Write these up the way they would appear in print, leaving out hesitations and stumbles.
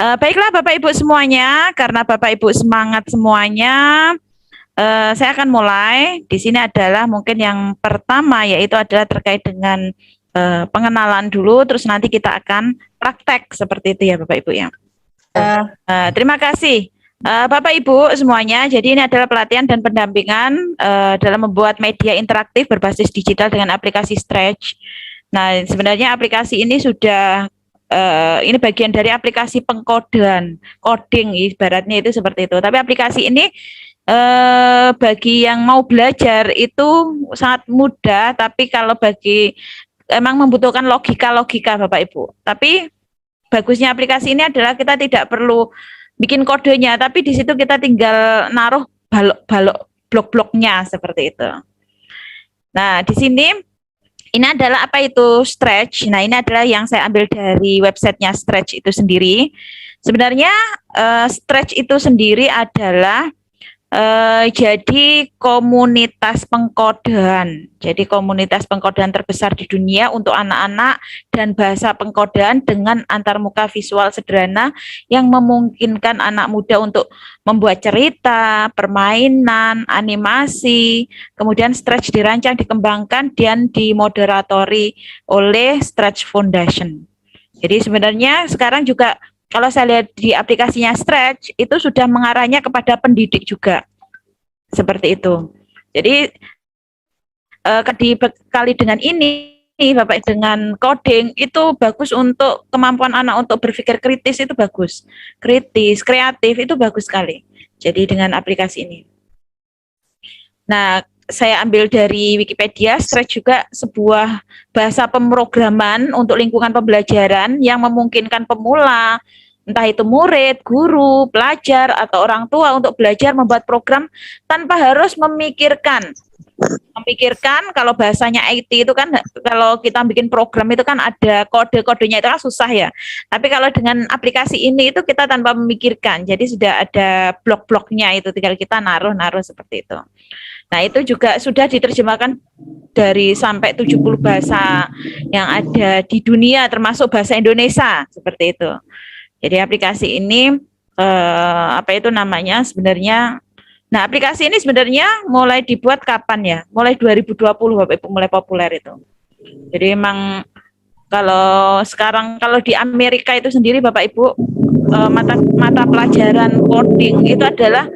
Baiklah Bapak Ibu semuanya, karena Bapak Ibu semangat semuanya, saya akan mulai. Di sini adalah mungkin yang pertama yaitu adalah terkait dengan pengenalan dulu, terus nanti kita akan praktek seperti itu ya Bapak Ibu ya. Terima kasih Bapak Ibu semuanya. Jadi ini adalah pelatihan dan pendampingan dalam membuat media interaktif berbasis digital dengan aplikasi Stretch. Nah, sebenarnya aplikasi ini sudah ini bagian dari aplikasi pengkodean, coding ibaratnya itu seperti itu. Tapi aplikasi ini bagi yang mau belajar itu sangat mudah, tapi kalau bagi emang membutuhkan logika-logika Bapak Ibu. Tapi bagusnya aplikasi ini adalah kita tidak perlu bikin kodenya, tapi di situ kita tinggal naruh balok-balok blok-bloknya seperti itu. Nah, di sini ini adalah apa itu Stretch. Nah, ini adalah yang saya ambil dari websitenya Stretch itu sendiri. Sebenarnya Stretch itu sendiri adalah jadi komunitas pengkodean. Jadi komunitas pengkodean terbesar di dunia untuk anak-anak dan bahasa pengkodean dengan antarmuka visual sederhana yang memungkinkan anak muda untuk membuat cerita, permainan, animasi. Kemudian Stretch dirancang, dikembangkan, dan dimoderatori oleh Stretch Foundation. Jadi sebenarnya sekarang juga kalau saya lihat di aplikasinya Stretch, itu sudah mengarahnya kepada pendidik juga. Seperti itu. Jadi, dibekali dengan ini, Bapak, dengan coding, itu bagus untuk kemampuan anak untuk berpikir kritis, itu bagus. Kritis, kreatif, itu bagus sekali. Jadi dengan aplikasi ini. Nah, saya ambil dari Wikipedia, Stretch juga sebuah bahasa pemrograman untuk lingkungan pembelajaran yang memungkinkan pemula, entah itu murid, guru, pelajar, atau orang tua untuk belajar membuat program tanpa harus memikirkan kalau bahasanya IT itu kan kalau kita bikin program itu kan ada kode-kodenya itu kan susah ya. Tapi kalau dengan aplikasi ini itu kita tanpa memikirkan. Jadi sudah ada blok-bloknya itu tinggal kita naruh-naruh seperti itu. Nah, itu juga sudah diterjemahkan dari sampai 70 bahasa yang ada di dunia termasuk bahasa Indonesia seperti itu. Jadi aplikasi ini apa itu namanya sebenarnya. Nah, aplikasi ini sebenarnya mulai dibuat kapan ya? Mulai 2020 Bapak Ibu mulai populer itu. Jadi memang kalau sekarang kalau di Amerika itu sendiri Bapak Ibu mata pelajaran coding itu adalah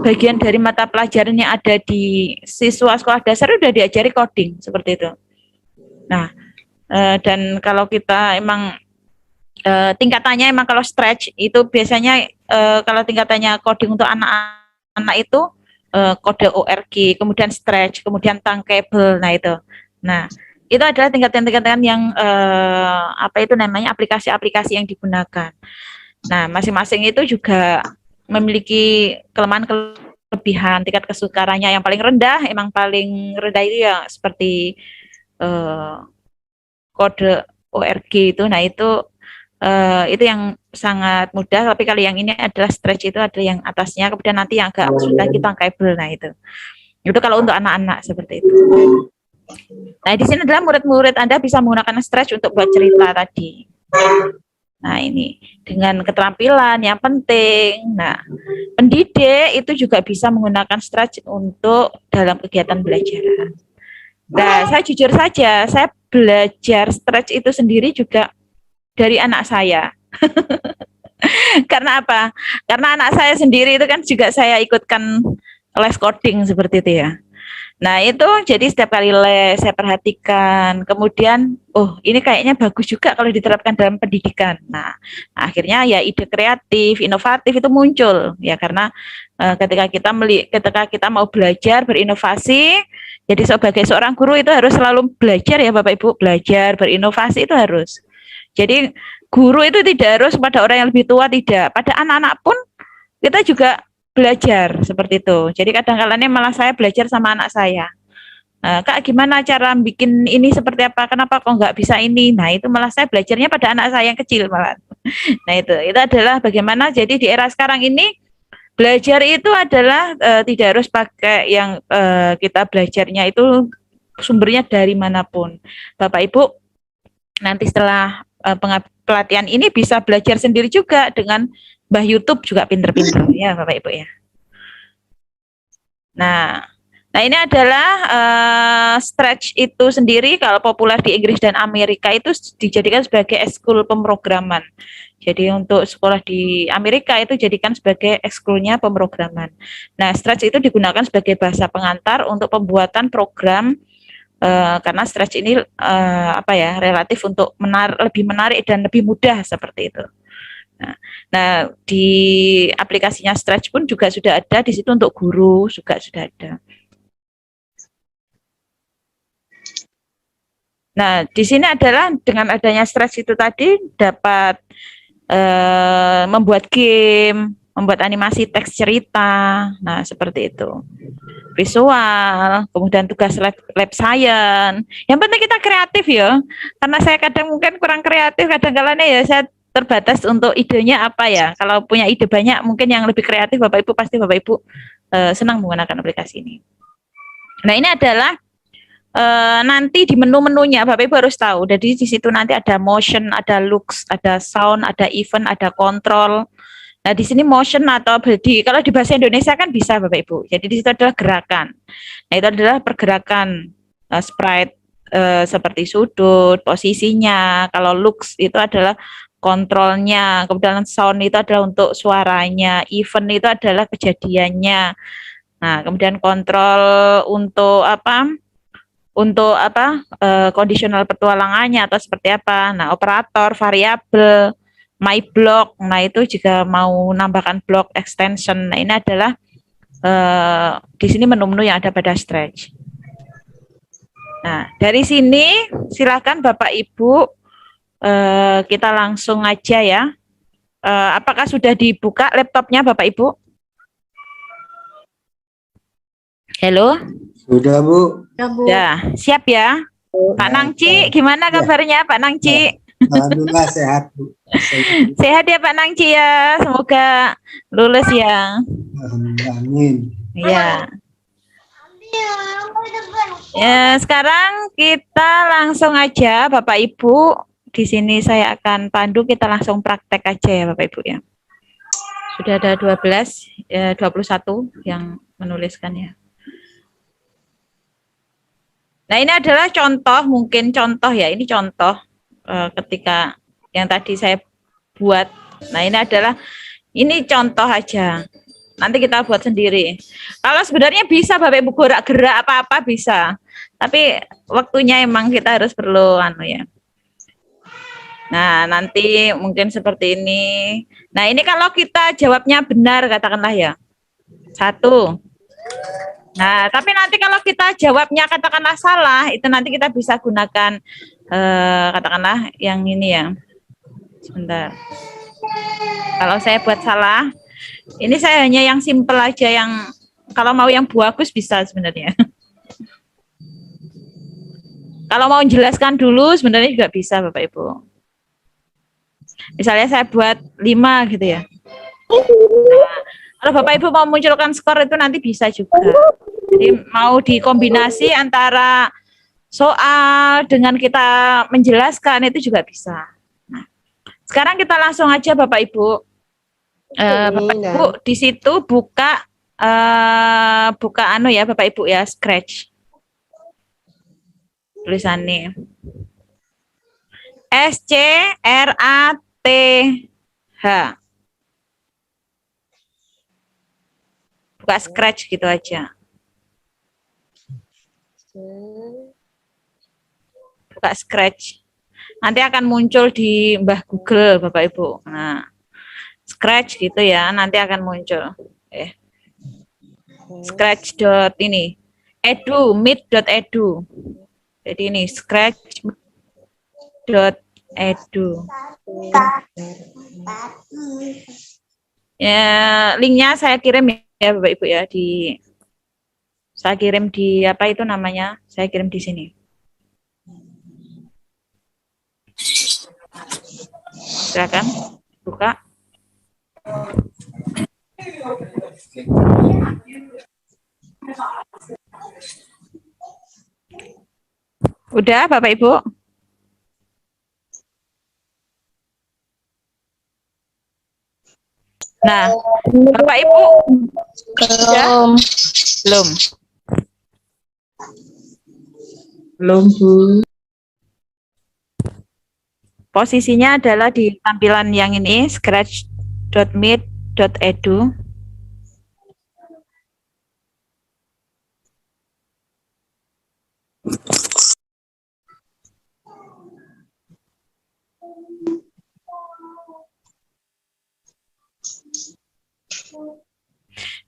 bagian dari mata pelajaran yang ada di siswa sekolah dasar udah diajari coding seperti itu. Nah, dan kalau kita emang tingkatannya emang kalau Stretch itu biasanya kalau tingkatannya coding untuk anak-anak itu kode ORG, kemudian Stretch, kemudian Tankable. Nah itu. Nah, itu adalah tingkatan-tingkatan yang apa itu namanya aplikasi-aplikasi yang digunakan. Nah, masing-masing itu juga memiliki kelemahan-kelebihan. Tingkat kesukarannya yang paling rendah, emang paling rendah itu ya seperti kode ORG itu. Nah, itu yang sangat mudah, tapi kalau yang ini adalah Stretch itu ada yang atasnya, kemudian nanti yang agak sudah kita kabel. Nah, itu kalau untuk anak-anak seperti itu. Nah, di sini adalah murid-murid Anda bisa menggunakan Stretch untuk buat cerita tadi. Nah, ini dengan keterampilan yang penting. Nah, pendidik itu juga bisa menggunakan Stretch untuk dalam kegiatan belajar. Nah, saya jujur saja, saya belajar Stretch itu sendiri juga dari anak saya. Karena apa? Karena anak saya sendiri itu kan juga saya ikutkan les coding seperti itu ya. Nah, itu jadi setiap kali les saya perhatikan. Kemudian, oh, ini kayaknya bagus juga kalau diterapkan dalam pendidikan. Nah, akhirnya ya ide kreatif, inovatif itu muncul ya karena ketika kita mau belajar berinovasi, jadi sebagai seorang guru itu harus selalu belajar ya Bapak Ibu, belajar berinovasi itu harus. Jadi guru itu tidak harus pada orang yang lebih tua, tidak. Pada anak-anak pun kita juga belajar seperti itu. Jadi kadang-kadang malah saya belajar sama anak saya. Kak, gimana cara bikin ini seperti apa? Kenapa kok nggak bisa ini? Nah, itu malah saya belajarnya pada anak saya yang kecil malah. Nah, itu adalah bagaimana jadi di era sekarang ini belajar itu adalah tidak harus pakai yang kita belajarnya itu sumbernya dari manapun. Bapak Ibu, nanti setelah pelatihan ini bisa belajar sendiri juga dengan Mbah YouTube juga pinter-pinter ya Bapak Ibu ya. Nah, ini adalah stretch itu sendiri kalau populer di Inggris dan Amerika itu dijadikan sebagai ekskul pemrograman. Jadi untuk sekolah di Amerika itu jadikan sebagai ekskulnya pemrograman. Nah, stretch itu digunakan sebagai bahasa pengantar untuk pembuatan program karena stretch ini apa ya relatif untuk lebih menarik dan lebih mudah seperti itu. Nah, di aplikasinya Stretch pun juga sudah ada di situ untuk guru juga sudah ada. Nah, di sini adalah dengan adanya Stretch itu tadi dapat membuat game, membuat animasi teks cerita, nah seperti itu. Visual, kemudian tugas lab science. Yang penting kita kreatif ya, karena saya kadang mungkin kurang kreatif, kadang-kadang ya saya terbatas untuk idenya apa ya. Kalau punya ide banyak, mungkin yang lebih kreatif Bapak Ibu pasti Bapak Ibu senang menggunakan aplikasi ini. Nah ini adalah nanti di menu-menunya Bapak Ibu harus tahu. Jadi di situ nanti ada motion, ada looks, ada sound, ada event, ada control. Nah di sini motion atau body. Kalau di bahasa Indonesia kan bisa Bapak Ibu. Jadi di situ adalah gerakan. Nah itu adalah pergerakan sprite seperti sudut, posisinya. Kalau looks itu adalah kontrolnya. Kemudian sound itu adalah untuk suaranya. Event itu adalah kejadiannya. Nah kemudian kontrol untuk apa? Untuk apa kondisional petualangannya atau seperti apa. Nah, operator, variabel, my block. Nah, itu jika mau nambahkan block extension. Nah, ini adalah di sini menu-menu yang ada pada Stretch. Nah, dari sini silakan Bapak Ibu kita langsung aja ya. Apakah sudah dibuka laptopnya Bapak Ibu? Halo? Sudah, Bu. Ya, siap ya. Pak Nangci, gimana kabarnya Pak Nangci? Alhamdulillah sehat, Bu. Sehat ya Pak Nangci ya, semoga lulus ya. Amin. Ya. Ya, sekarang kita langsung aja Bapak Ibu. Di sini saya akan pandu, kita langsung praktek aja ya Bapak Ibu ya. Sudah ada 21 yang menuliskan ya. Nah, ini adalah contoh, mungkin contoh ya, ini contoh ketika yang tadi saya buat. Nah, ini contoh aja. Nanti kita buat sendiri. Kalau sebenarnya bisa Bapak Ibu gerak apa-apa bisa. Tapi waktunya emang kita harus perlu ya. Nah, nanti mungkin seperti ini. Nah, ini kalau kita jawabnya benar katakanlah ya. 1. Nah, tapi nanti kalau kita jawabnya katakanlah salah, itu nanti kita bisa gunakan katakanlah yang ini ya. Sebentar. Kalau saya buat salah, ini saya hanya yang simple aja, yang kalau mau yang bagus bisa sebenarnya. Kalau mau menjelaskan dulu sebenarnya juga bisa Bapak Ibu. Misalnya saya buat 5 gitu ya. Nah, kalau Bapak Ibu mau munculkan skor itu nanti bisa juga. Jadi mau dikombinasi antara soal dengan kita menjelaskan itu juga bisa. Nah, sekarang kita langsung aja Bapak Ibu. Bapak Ibu di situ buka ya Bapak Ibu ya, Scratch. Tulisannya SCRATH. Buka Scratch gitu aja. Buka Scratch. Nanti akan muncul di Mbah Google Bapak Ibu. Nah, Scratch gitu ya, nanti akan muncul. Scratch.ini edu, meet.edu. Jadi ini scratch.edu. Ya, linknya saya kirim ya Bapak Ibu ya saya kirim di apa itu namanya? Saya kirim di sini. Silakan buka. Udah Bapak Ibu? Nah, Bapak Ibu sudah? Belum. Belum. Belum, Bu. Posisinya adalah di tampilan yang ini, scratch.meet.edu.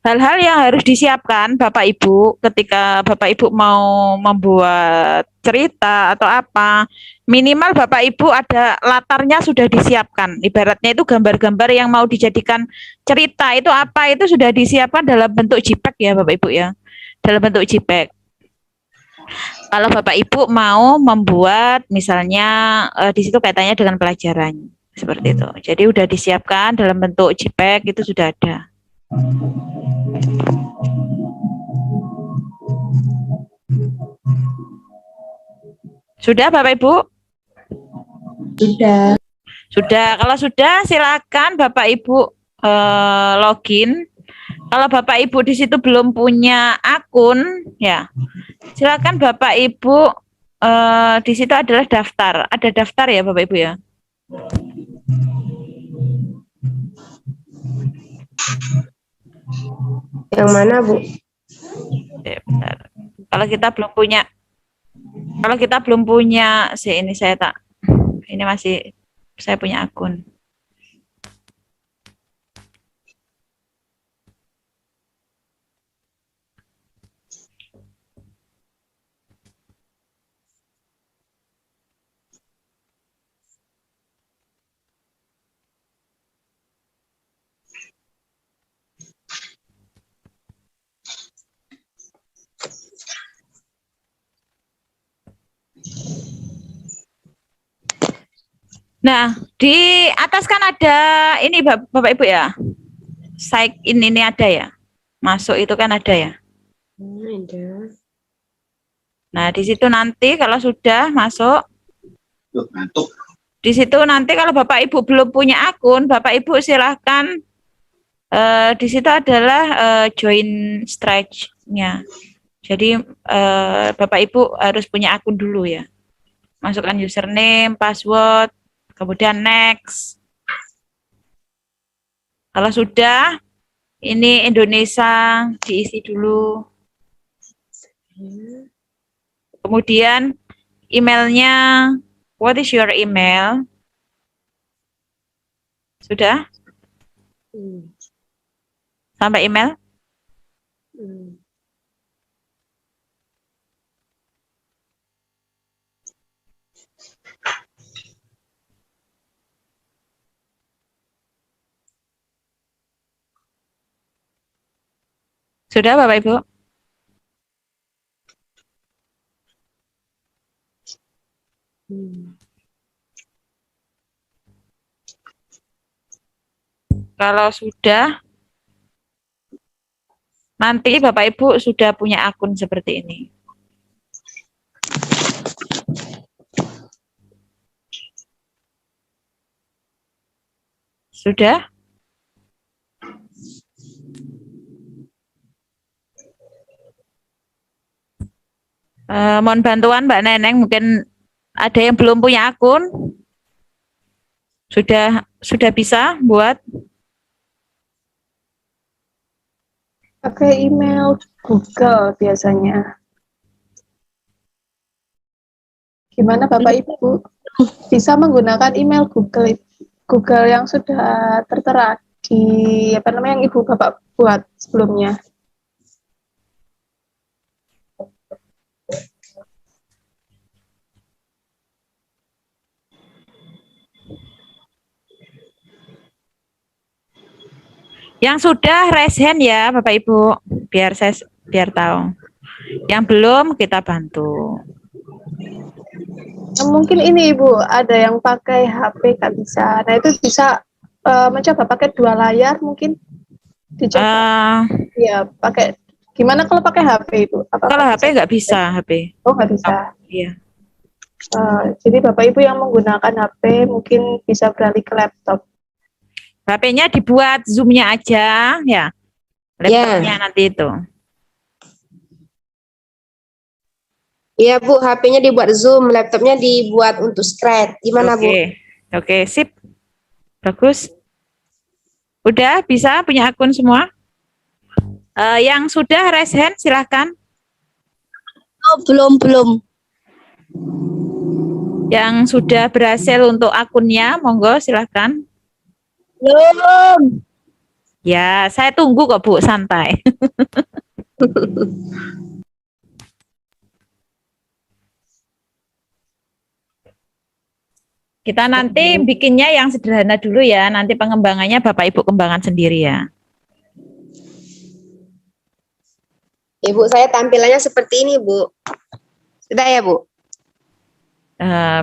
Hal-hal yang harus disiapkan Bapak Ibu ketika Bapak Ibu mau membuat cerita atau apa, minimal Bapak Ibu ada latarnya sudah disiapkan. Ibaratnya itu gambar-gambar yang mau dijadikan cerita itu apa, itu sudah disiapkan dalam bentuk JPEG ya Bapak Ibu ya. Dalam bentuk JPEG. Kalau Bapak Ibu mau membuat misalnya di situ kaitannya dengan pelajaran seperti itu. Jadi sudah disiapkan dalam bentuk JPEG itu sudah ada. Sudah Bapak Ibu? Sudah. Sudah. Kalau sudah silakan Bapak Ibu login. Kalau Bapak Ibu di situ belum punya akun, ya silakan Bapak Ibu di situ adalah daftar. Ada daftar ya Bapak Ibu ya. Yang mana, Bu? Bentar. Kalau kita belum punya, ini saya tak, ini masih saya punya akun. Nah, di atas kan ada ini Bapak Ibu ya. Sign in ini ada ya. Masuk itu kan ada ya. Ada. Nah, di situ nanti kalau sudah masuk, di situ nanti kalau Bapak Ibu belum punya akun, Bapak Ibu silahkan di situ adalah join stretch-nya. Jadi Bapak Ibu harus punya akun dulu ya. Masukkan username, password, kemudian next. Kalau sudah, ini Indonesia diisi dulu. Kemudian emailnya, what is your email? Sudah? Sampai email? Sudah Bapak Ibu? Kalau sudah, nanti Bapak Ibu sudah punya akun seperti ini. Sudah? Mohon bantuan Mbak Neneng, mungkin ada yang belum punya akun. Sudah bisa buat? Pakai email Google biasanya. Gimana Bapak Ibu? Bisa menggunakan email Google yang sudah tertera di apa namanya yang Ibu Bapak buat sebelumnya. Yang sudah raise hand ya Bapak Ibu, biar tahu. Yang belum kita bantu. Mungkin ini Ibu, ada yang pakai HP nggak bisa. Nah itu bisa mencoba pakai dua layar mungkin. Dicoba. Ya pakai. Gimana kalau pakai HP itu? Kalau HP nggak bisa HP. Oh nggak bisa. Iya. Jadi Bapak Ibu yang menggunakan HP mungkin bisa beralih ke laptop. HP-nya dibuat Zoom-nya aja ya. Laptopnya nanti itu. Iya Bu, HP-nya dibuat Zoom, laptopnya dibuat untuk Scratch. Gimana Bu? Oke, sip. Bagus. Udah bisa punya akun semua? Yang sudah raise hand silahkan. Oh, belum. Yang sudah berhasil untuk akunnya, monggo silahkan. Belum. Ya, saya tunggu kok Bu, santai. Kita nanti bikinnya yang sederhana dulu ya, nanti pengembangannya Bapak Ibu kembangkan sendiri ya. Ibu saya tampilannya seperti ini Bu. Sudah ya Bu?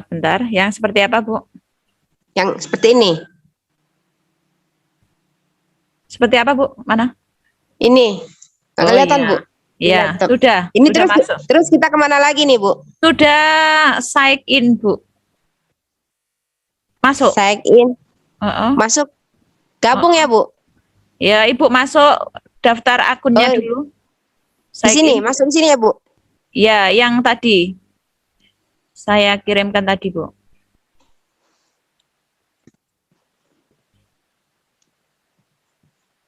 Bentar, yang seperti apa Bu? Yang seperti ini. Seperti apa Bu? Mana? Ini. Nggak kelihatan iya. Bu? Iya, Laptop. sudah. Ini sudah terus masuk. terus kita kemana lagi nih Bu? Sudah sign in Bu. Masuk. Sign in. Masuk. Gabung ya Bu? Ya, Ibu masuk daftar akunnya dulu. Di sini, masuk di sini ya Bu? Ya, yang tadi. Saya kirimkan tadi, Bu.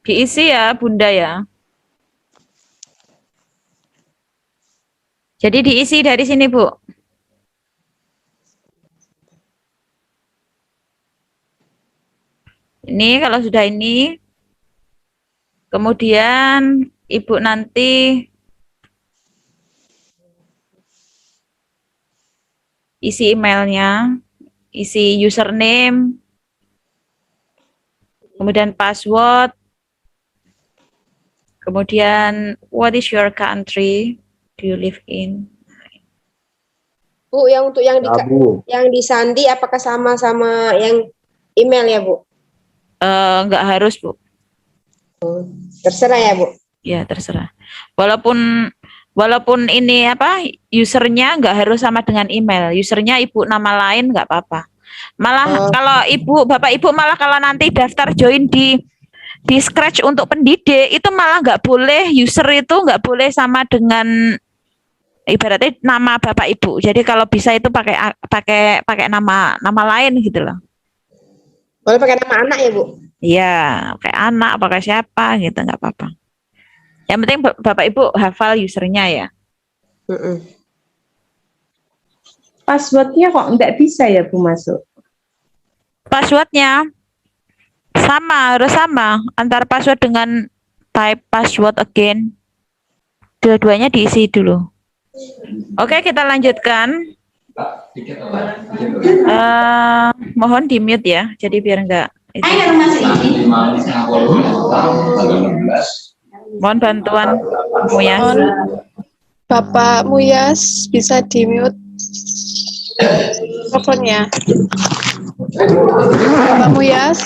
Diisi ya, Bunda ya. Jadi diisi dari sini, Bu. Ini kalau sudah ini, kemudian Ibu nanti isi emailnya, isi username, kemudian password, kemudian what is your country do you live in? Bu, yang untuk yang disandi apakah sama yang email ya Bu? Enggak harus Bu. Terserah ya Bu? Ya terserah. Walaupun ini apa usernya nggak harus sama dengan email. Usernya Ibu nama lain nggak apa-apa. Malah kalau Bapak Ibu malah kalau nanti daftar join di Scratch untuk pendidik itu malah nggak boleh user itu nggak boleh sama dengan ibaratnya nama Bapak Ibu. Jadi kalau bisa itu pakai nama lain gitu loh. Boleh pakai nama anak ya Bu? Iya, pakai anak, pakai siapa gitu nggak apa-apa. Yang penting Bapak Ibu hafal usernya ya. Passwordnya kok nggak bisa ya Bu masuk? Passwordnya harus sama antara password dengan type password again. Dua-duanya diisi dulu. Oke, kita lanjutkan. Mohon di mute ya, jadi biar enggak. Mohon bantuan Muyas. Bapak Muyas bisa di mute teleponnya. Bapak Muyas.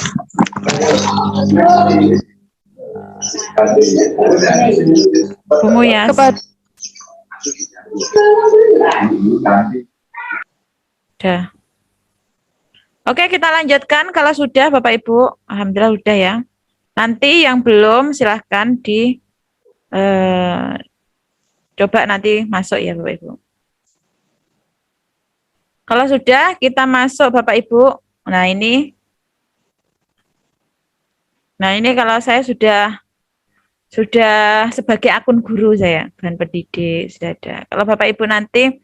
Bu Muyas. Sudah. Oke, kita lanjutkan. Kalau sudah Bapak Ibu, alhamdulillah sudah ya. Nanti yang belum silahkan coba nanti masuk ya Bapak Ibu. Kalau sudah kita masuk Bapak Ibu. Nah ini kalau saya sudah sebagai akun guru saya, bahan pendidik sudah ada. Kalau Bapak Ibu nanti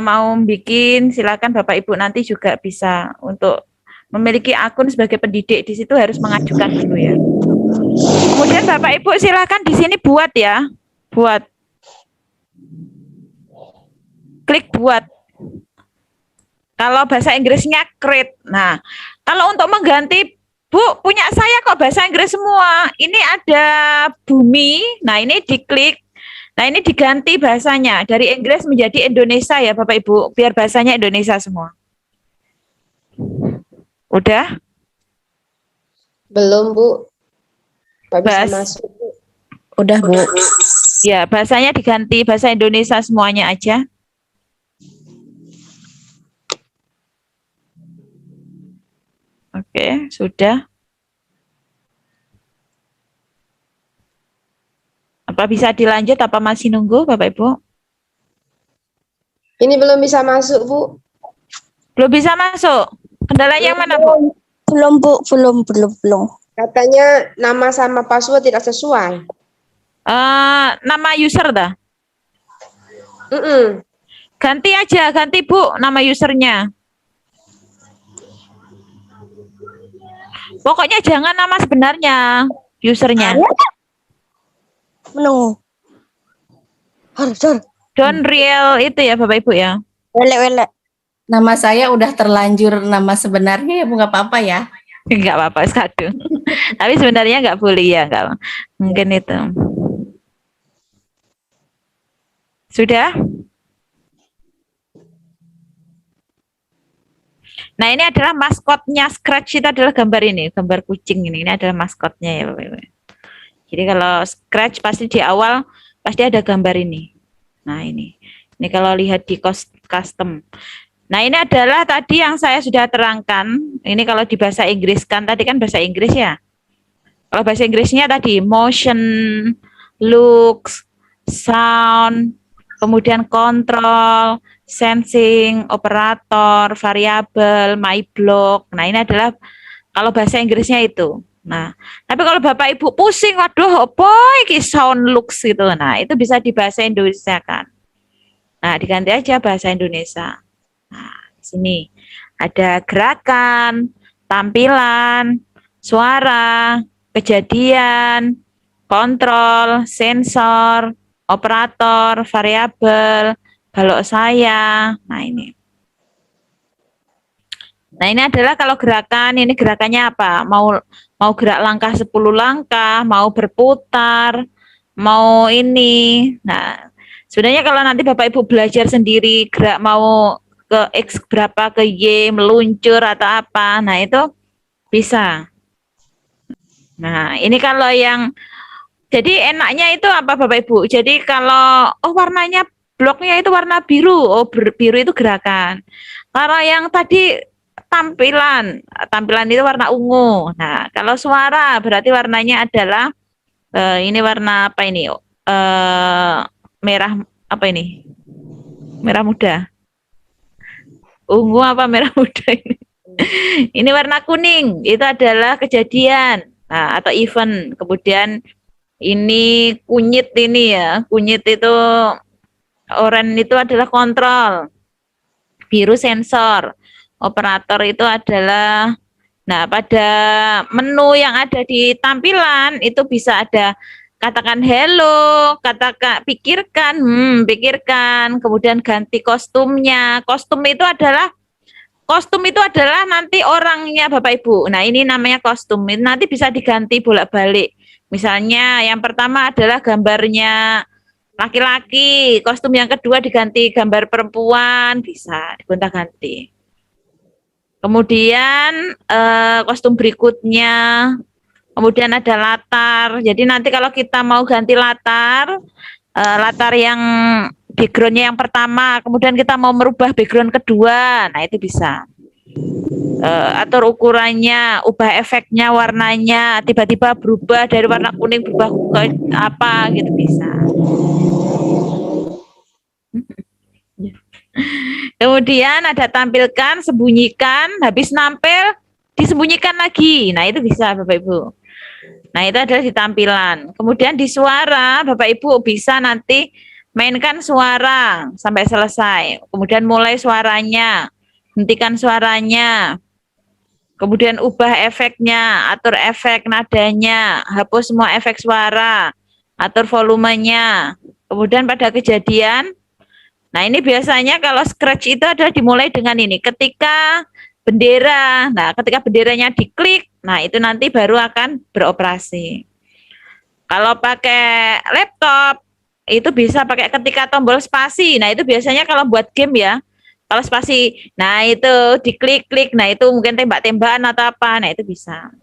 mau bikin, silakan Bapak Ibu nanti juga bisa untuk memiliki akun sebagai pendidik di situ harus mengajukan dulu ya. Kemudian Bapak Ibu silakan di sini buat ya, klik buat. Kalau bahasa Inggrisnya create. Nah, kalau untuk mengganti Bu, punya saya kok bahasa Inggris semua. Ini ada bumi. Nah, ini diklik. Nah, ini diganti bahasanya dari Inggris menjadi Indonesia ya, Bapak Ibu, biar bahasanya Indonesia semua. Udah? Belum, Bu. Nggak bisa masuk, Bu. Udah, Bu. Ya, bahasanya diganti bahasa Indonesia semuanya aja. Oke, sudah. Apa bisa dilanjut apa masih nunggu Bapak Ibu? Ini belum bisa masuk, Bu. Belum bisa masuk. Kendalanya yang mana, Bu? Belum, Bu. Belum. Katanya nama sama password tidak sesuai. Nama user dah. Ganti aja, ganti Bu nama usernya. Pokoknya jangan nama sebenarnya usernya. Menunggu. Har. Don't real itu ya Bapak Ibu ya. Welek. Nama saya udah terlanjur nama sebenarnya ya Bu, nggak apa-apa ya. Enggak apa-apa sekadung. Tapi sebenarnya enggak boleh ya, enggak. Mungkin itu. Sudah? Nah, ini adalah maskotnya Scratch, itu adalah gambar ini, gambar kucing ini. Ini adalah maskotnya ya, Bapak Ibu. Jadi kalau Scratch pasti di awal pasti ada gambar ini. Nah, ini. Ini kalau lihat di custom. Nah, ini adalah tadi yang saya sudah terangkan. Ini kalau di bahasa Inggris kan, tadi kan bahasa Inggris ya. Kalau bahasa Inggrisnya tadi motion, looks, sound, kemudian control, sensing, operator, variabel, my block. Nah, ini adalah kalau bahasa Inggrisnya itu. Nah, tapi kalau Bapak Ibu pusing, waduh, apa iki sound looks gitu. Nah, itu bisa di bahasa Indonesia kan. Nah, diganti aja bahasa Indonesia. Nah, di sini ada gerakan, tampilan, suara, kejadian, kontrol, sensor, operator, variabel, balok saya. Nah, ini. Nah, ini adalah kalau gerakan, ini gerakannya apa? Mau gerak langkah 10 langkah, mau berputar, mau ini. Nah, sebenarnya kalau nanti Bapak Ibu belajar sendiri gerak mau ke X berapa, ke Y, meluncur atau apa, nah itu bisa. Nah, ini kalau yang, jadi enaknya itu apa Bapak Ibu? Jadi kalau, warnanya, bloknya itu warna biru, biru itu gerakan. Kalau yang tadi tampilan itu warna ungu. Nah, kalau suara berarti warnanya adalah, ini warna apa ini? Merah, apa ini? Merah muda. Ungu apa merah muda ini? Ini warna kuning, itu adalah kejadian atau event. Kemudian ini kunyit ini ya, kunyit itu oranye itu adalah kontrol, biru sensor, operator itu adalah, nah pada menu yang ada di tampilan itu bisa ada katakan hello, katakan pikirkan, kemudian ganti kostumnya. Kostum itu adalah nanti orangnya Bapak Ibu. Nah, ini namanya kostum. Ini nanti bisa diganti bolak-balik. Misalnya yang pertama adalah gambarnya laki-laki, kostum yang kedua diganti gambar perempuan, bisa digonta-ganti. Kemudian kostum berikutnya, kemudian ada latar. Jadi nanti kalau kita mau ganti latar, latar yang backgroundnya yang pertama, kemudian kita mau merubah background kedua, nah itu bisa. Atur ukurannya, ubah efeknya, warnanya, tiba-tiba berubah dari warna kuning berubah ke apa gitu bisa. Kemudian ada tampilkan, sembunyikan, habis nampil disembunyikan lagi. Nah, itu bisa Bapak Ibu. Nah, itu adalah di tampilan. Kemudian di suara, Bapak Ibu bisa nanti mainkan suara sampai selesai. Kemudian mulai suaranya, hentikan suaranya. Kemudian ubah efeknya, atur efek nadanya, hapus semua efek suara, atur volumenya. Kemudian pada kejadian, nah ini biasanya kalau Scratch itu adalah dimulai dengan ini, ketika bendera, nah ketika benderanya diklik, nah itu nanti baru akan beroperasi. Kalau pakai laptop, itu bisa pakai ketika tombol spasi, nah itu biasanya kalau buat game ya, kalau spasi, nah itu diklik-klik, nah itu mungkin tembak-tembakan atau apa, nah itu bisa.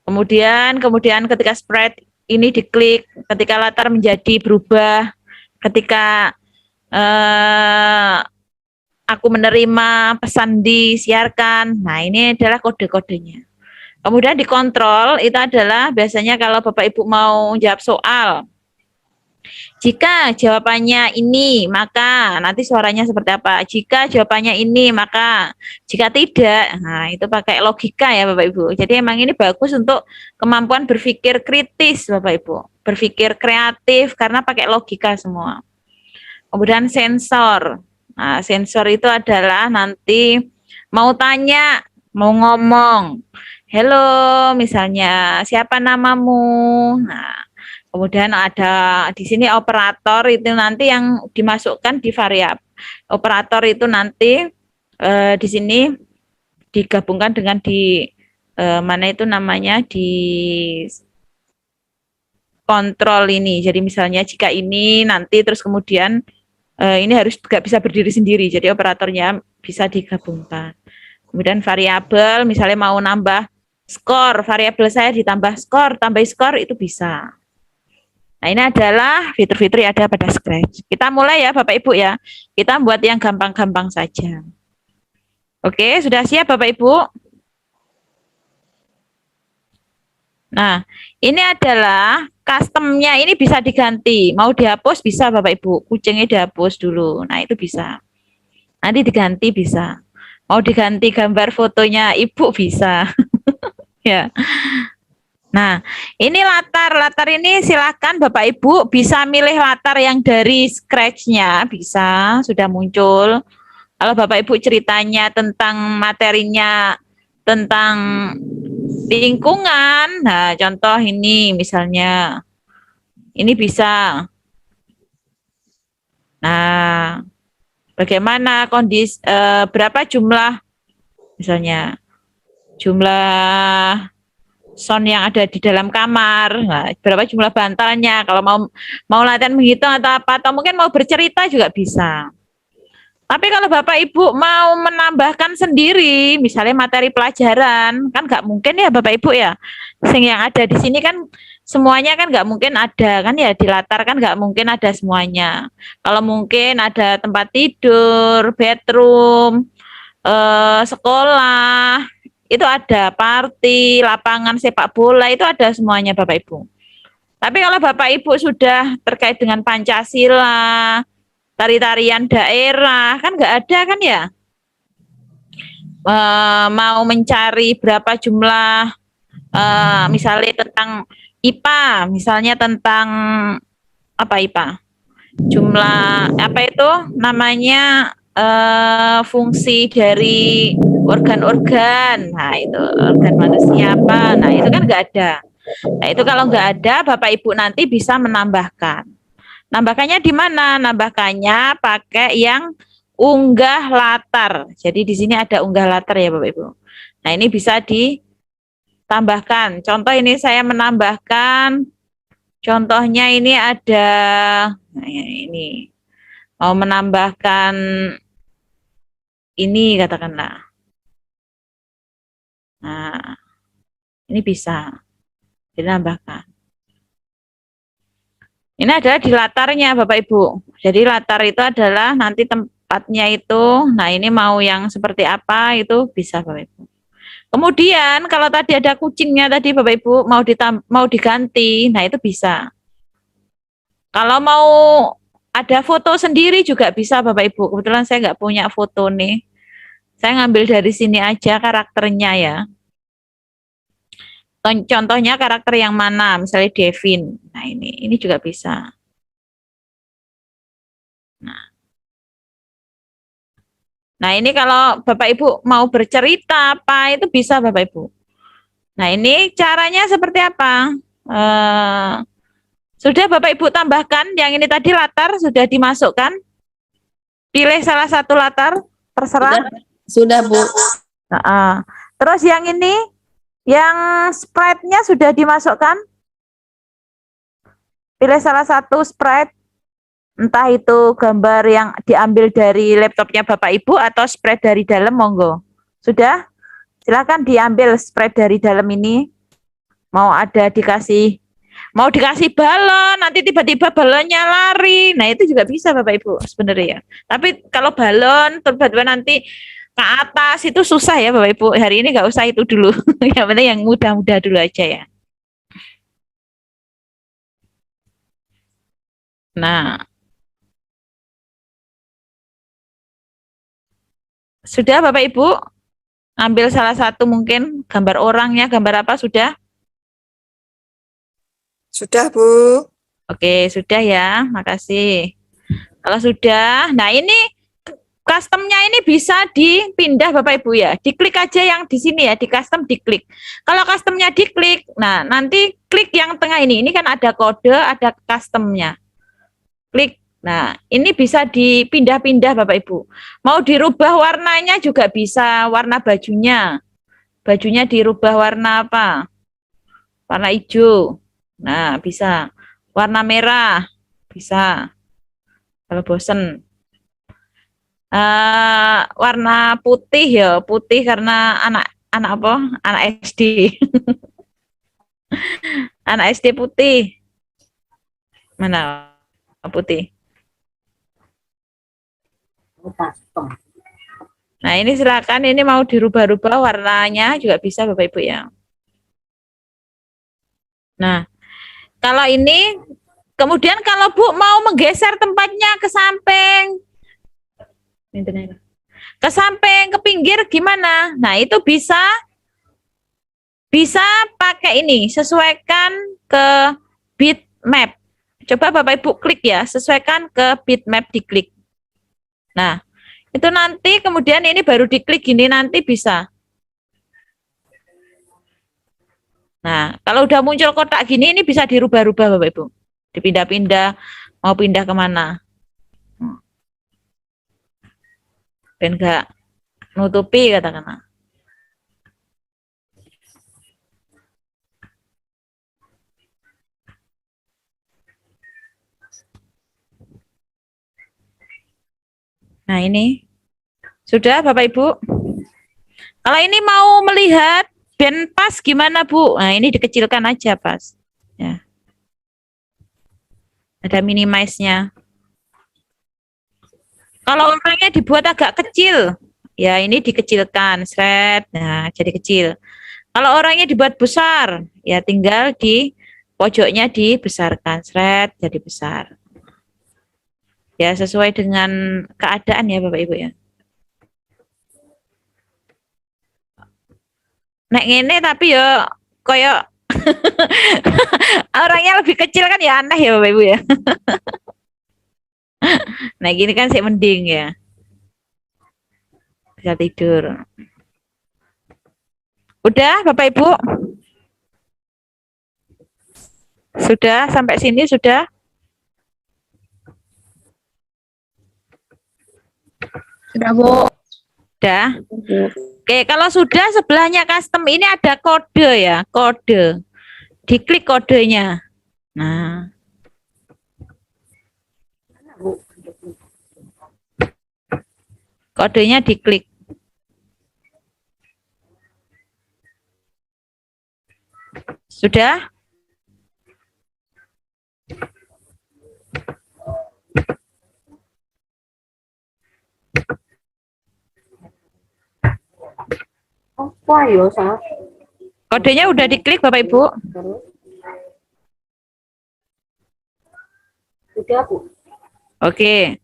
Kemudian ketika sprite ini diklik, ketika latar menjadi berubah, ketika aku menerima pesan disiarkan, nah ini adalah kode-kodenya. Kemudian dikontrol itu adalah biasanya kalau Bapak Ibu mau jawab soal, Jika jawabannya ini, maka nanti suaranya seperti apa? Jika jawabannya ini, maka jika tidak, nah itu pakai logika ya Bapak Ibu. Jadi emang ini bagus untuk kemampuan berpikir kritis Bapak Ibu. Berpikir kreatif karena pakai logika semua. Kemudian sensor. Nah, sensor itu adalah nanti mau tanya, mau ngomong. Halo, misalnya siapa namamu? Nah, kemudian ada di sini operator itu nanti yang dimasukkan di variabel. Operator itu nanti di sini digabungkan dengan di mana itu namanya di kontrol ini. Jadi misalnya jika ini nanti terus kemudian ini harus juga bisa berdiri sendiri. Jadi operatornya bisa digabungkan. Kemudian variabel misalnya mau nambah skor, variabel saya ditambah skor, tambah skor itu bisa. Nah, ini adalah fitur-fitur yang ada pada Scratch. Kita mulai ya Bapak Ibu ya. Kita buat yang gampang-gampang saja. Oke, sudah siap Bapak Ibu? Nah, ini adalah custom-nya ini bisa diganti. Mau dihapus bisa Bapak Ibu. Kucingnya dihapus dulu. Nah, itu bisa. Nanti diganti bisa. Mau diganti gambar fotonya Ibu bisa. Ya. Nah, ini latar ini silakan Bapak Ibu bisa milih latar yang dari Scratch-nya bisa sudah muncul. Kalau Bapak Ibu ceritanya tentang materinya tentang lingkungan, nah contoh ini misalnya ini bisa. Nah, bagaimana kondisi berapa jumlah misalnya jumlah sound yang ada di dalam kamar, nah, berapa jumlah bantalnya, kalau mau latihan menghitung atau apa, atau mungkin mau bercerita juga bisa. Tapi kalau Bapak Ibu mau menambahkan sendiri, misalnya materi pelajaran, kan nggak mungkin ya Bapak Ibu ya. Yang ada di sini kan semuanya kan nggak mungkin ada kan ya, di latar kan nggak mungkin ada semuanya. Kalau mungkin ada tempat tidur, bedroom, sekolah, itu ada party, lapangan sepak bola, itu ada semuanya Bapak Ibu. Tapi kalau Bapak Ibu sudah terkait dengan Pancasila, tari-tarian daerah, kan nggak ada kan ya? Mau mencari berapa jumlah, misalnya tentang IPA, misalnya tentang apa IPA? Jumlah apa itu namanya fungsi dari organ-organ, nah itu organ manusia apa, nah itu kan nggak ada. Nah itu kalau nggak ada, Bapak Ibu nanti bisa menambahkan. Nambahkannya di mana? Nambahkannya pakai yang unggah latar. Jadi di sini ada unggah latar ya Bapak Ibu. Nah ini bisa ditambahkan. Contoh ini saya menambahkan, contohnya ini ada, nah ini mau menambahkan ini katakanlah. Nah, ini bisa ditambahkan. Ini adalah di latarnya Bapak Ibu. Jadi latar itu adalah nanti tempatnya itu, nah ini mau yang seperti apa itu bisa Bapak Ibu. Kemudian kalau tadi ada kucingnya tadi Bapak Ibu mau diganti, nah itu bisa. Kalau mau ada foto sendiri juga bisa Bapak Ibu. Kebetulan saya nggak punya foto nih. Saya ngambil dari sini aja karakternya ya. Contohnya karakter yang mana, misalnya Devin. Nah ini juga bisa. Nah ini kalau Bapak Ibu mau bercerita apa itu bisa Bapak Ibu. Nah ini caranya seperti apa? Sudah Bapak Ibu tambahkan yang ini tadi latar sudah dimasukkan. Pilih salah satu latar, terserah. Sudah Bu. Nah, terus yang ini, yang sprite-nya sudah dimasukkan. Pilih salah satu sprite, entah itu gambar yang diambil dari laptopnya Bapak Ibu atau sprite dari dalam, monggo. Sudah? Silakan diambil sprite dari dalam ini. Mau dikasih balon, nanti tiba-tiba balonnya lari. Nah, itu juga bisa Bapak Ibu sebenarnya. Tapi kalau balon tiba-tiba nanti ke atas itu susah ya Bapak Ibu. Hari ini nggak usah itu dulu. Yang penting yang mudah-mudah dulu aja ya. Nah, sudah Bapak Ibu? Ambil salah satu mungkin gambar orangnya, gambar apa sudah? Sudah, Bu. Oke, sudah ya. Makasih. Kalau sudah, nah ini customnya ini bisa dipindah Bapak Ibu ya. Diklik aja yang di sini ya, di custom diklik. Kalau customnya diklik, nah nanti klik yang tengah ini. Ini kan ada kode, ada customnya. Klik. Nah, ini bisa dipindah-pindah Bapak Ibu. Mau dirubah warnanya juga bisa, warna bajunya. Bajunya dirubah warna apa? Warna hijau. Nah, bisa. Warna merah. Bisa. Kalau bosen. Warna putih ya, putih karena anak apa? Anak SD. Anak SD putih. Mana putih? Nah, ini silakan ini mau dirubah-rubah warnanya juga bisa Bapak Ibu ya. Nah, kalau ini kemudian kalau Bu mau menggeser tempatnya ke samping, ke samping, ke pinggir gimana? Nah, itu bisa pakai ini, sesuaikan ke bitmap. Coba Bapak Ibu klik ya, sesuaikan ke bitmap diklik. Nah, itu nanti kemudian ini baru diklik gini nanti bisa. Nah, kalau udah muncul kotak gini ini bisa dirubah-rubah Bapak Ibu. Dipindah-pindah, mau pindah kemana. Dan enggak nutupi katakanlah. Nah, ini sudah Bapak Ibu. Kalau ini mau melihat band pas gimana Bu? Nah, ini dikecilkan aja pas. Ya. Ada minimize-nya. Kalau orangnya dibuat agak kecil, ya ini dikecilkan, seret. Nah, jadi kecil. Kalau orangnya dibuat besar, ya tinggal di pojoknya dibesarkan, seret, jadi besar. Ya, sesuai dengan keadaan ya Bapak Ibu ya. Nek ngene tapi ya koyo orangnya lebih kecil kan ya aneh ya Bapak Ibu ya. Nah, gini kan sih mending ya. Bisa tidur. Udah Bapak Ibu? Sudah sampai sini sudah? Sudah, Bu. Sudah. Oke, kalau sudah sebelahnya custom ini ada kode ya, kode. Diklik kodenya. Nah. Kodenya diklik. Sudah? Kodenya udah diklik Bapak Ibu? Sudah, Bu. Oke.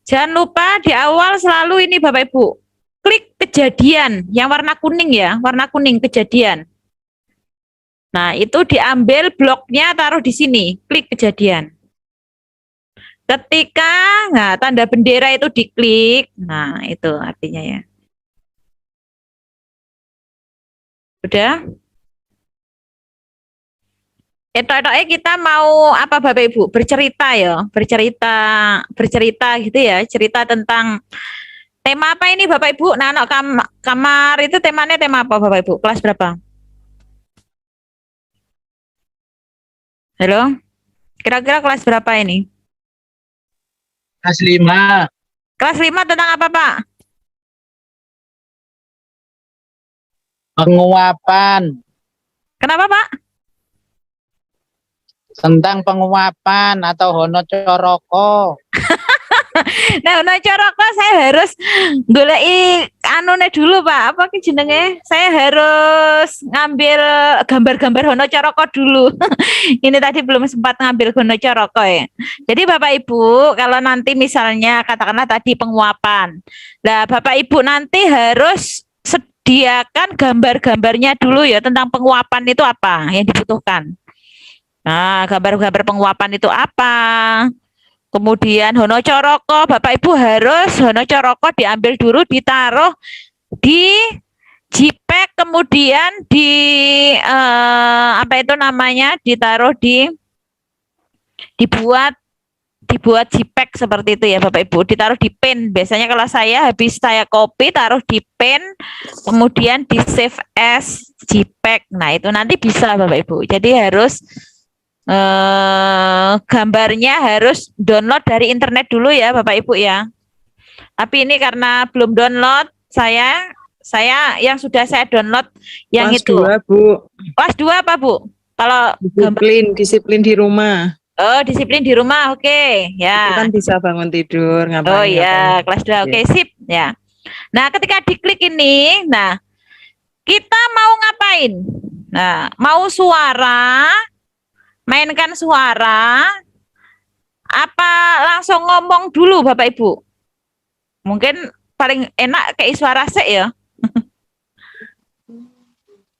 Jangan lupa di awal selalu ini Bapak Ibu. Klik kejadian yang warna kuning ya, warna kuning kejadian. Nah, itu diambil bloknya taruh di sini, klik kejadian. Ketika tanda bendera itu diklik, nah itu artinya ya. Udah? Etok-etoknya kita mau apa Bapak Ibu? Bercerita ya, bercerita gitu ya, cerita tentang tema apa ini Bapak Ibu? Nah, anak kamar itu temanya tema apa Bapak Ibu? Kelas berapa? Halo? Kira-kira kelas berapa ini? Kelas 5. Kelas 5 tentang apa Pak? Penguapan. Kenapa Pak? Tentang penguapan atau hono coroko. Nah, Coroko saya harus goleki anune dulu Pak, apa ki jenenge? Saya harus ngambil gambar-gambar Hono Coroko dulu. Ini tadi belum sempat ngambil Hono Coroko ya. Jadi Bapak Ibu, kalau nanti misalnya katakanlah tadi penguapan. Nah, Bapak Ibu nanti harus sediakan gambar-gambarnya dulu ya tentang penguapan itu apa yang dibutuhkan. Nah, gambar-gambar penguapan itu apa? Kemudian Hono Coroko, Bapak Ibu harus Hono Coroko diambil dulu, ditaruh di JPEG, kemudian di apa itu namanya, ditaruh dibuat JPEG seperti itu ya Bapak Ibu, ditaruh di pen. Biasanya kalau saya habis saya copy taruh di pen, kemudian di save as JPEG. Nah itu nanti bisa Bapak Ibu. Jadi harus gambarnya harus download dari internet dulu ya Bapak Ibu ya. Tapi ini karena belum download, saya yang sudah saya download yang Kelas itu. 2, Bu. Kelas 2 apa Bu? Kalau Disiplin di rumah. Oh, disiplin di rumah. Oke, ya. Itu kan bisa bangun tidur, ngapain. Oh iya, kelas 2. Oke, sip ya. Nah, ketika diklik ini, nah kita mau ngapain? Nah, mau suara, mainkan suara, apa langsung ngomong dulu Bapak Ibu? Mungkin paling enak kayak suara sek ya.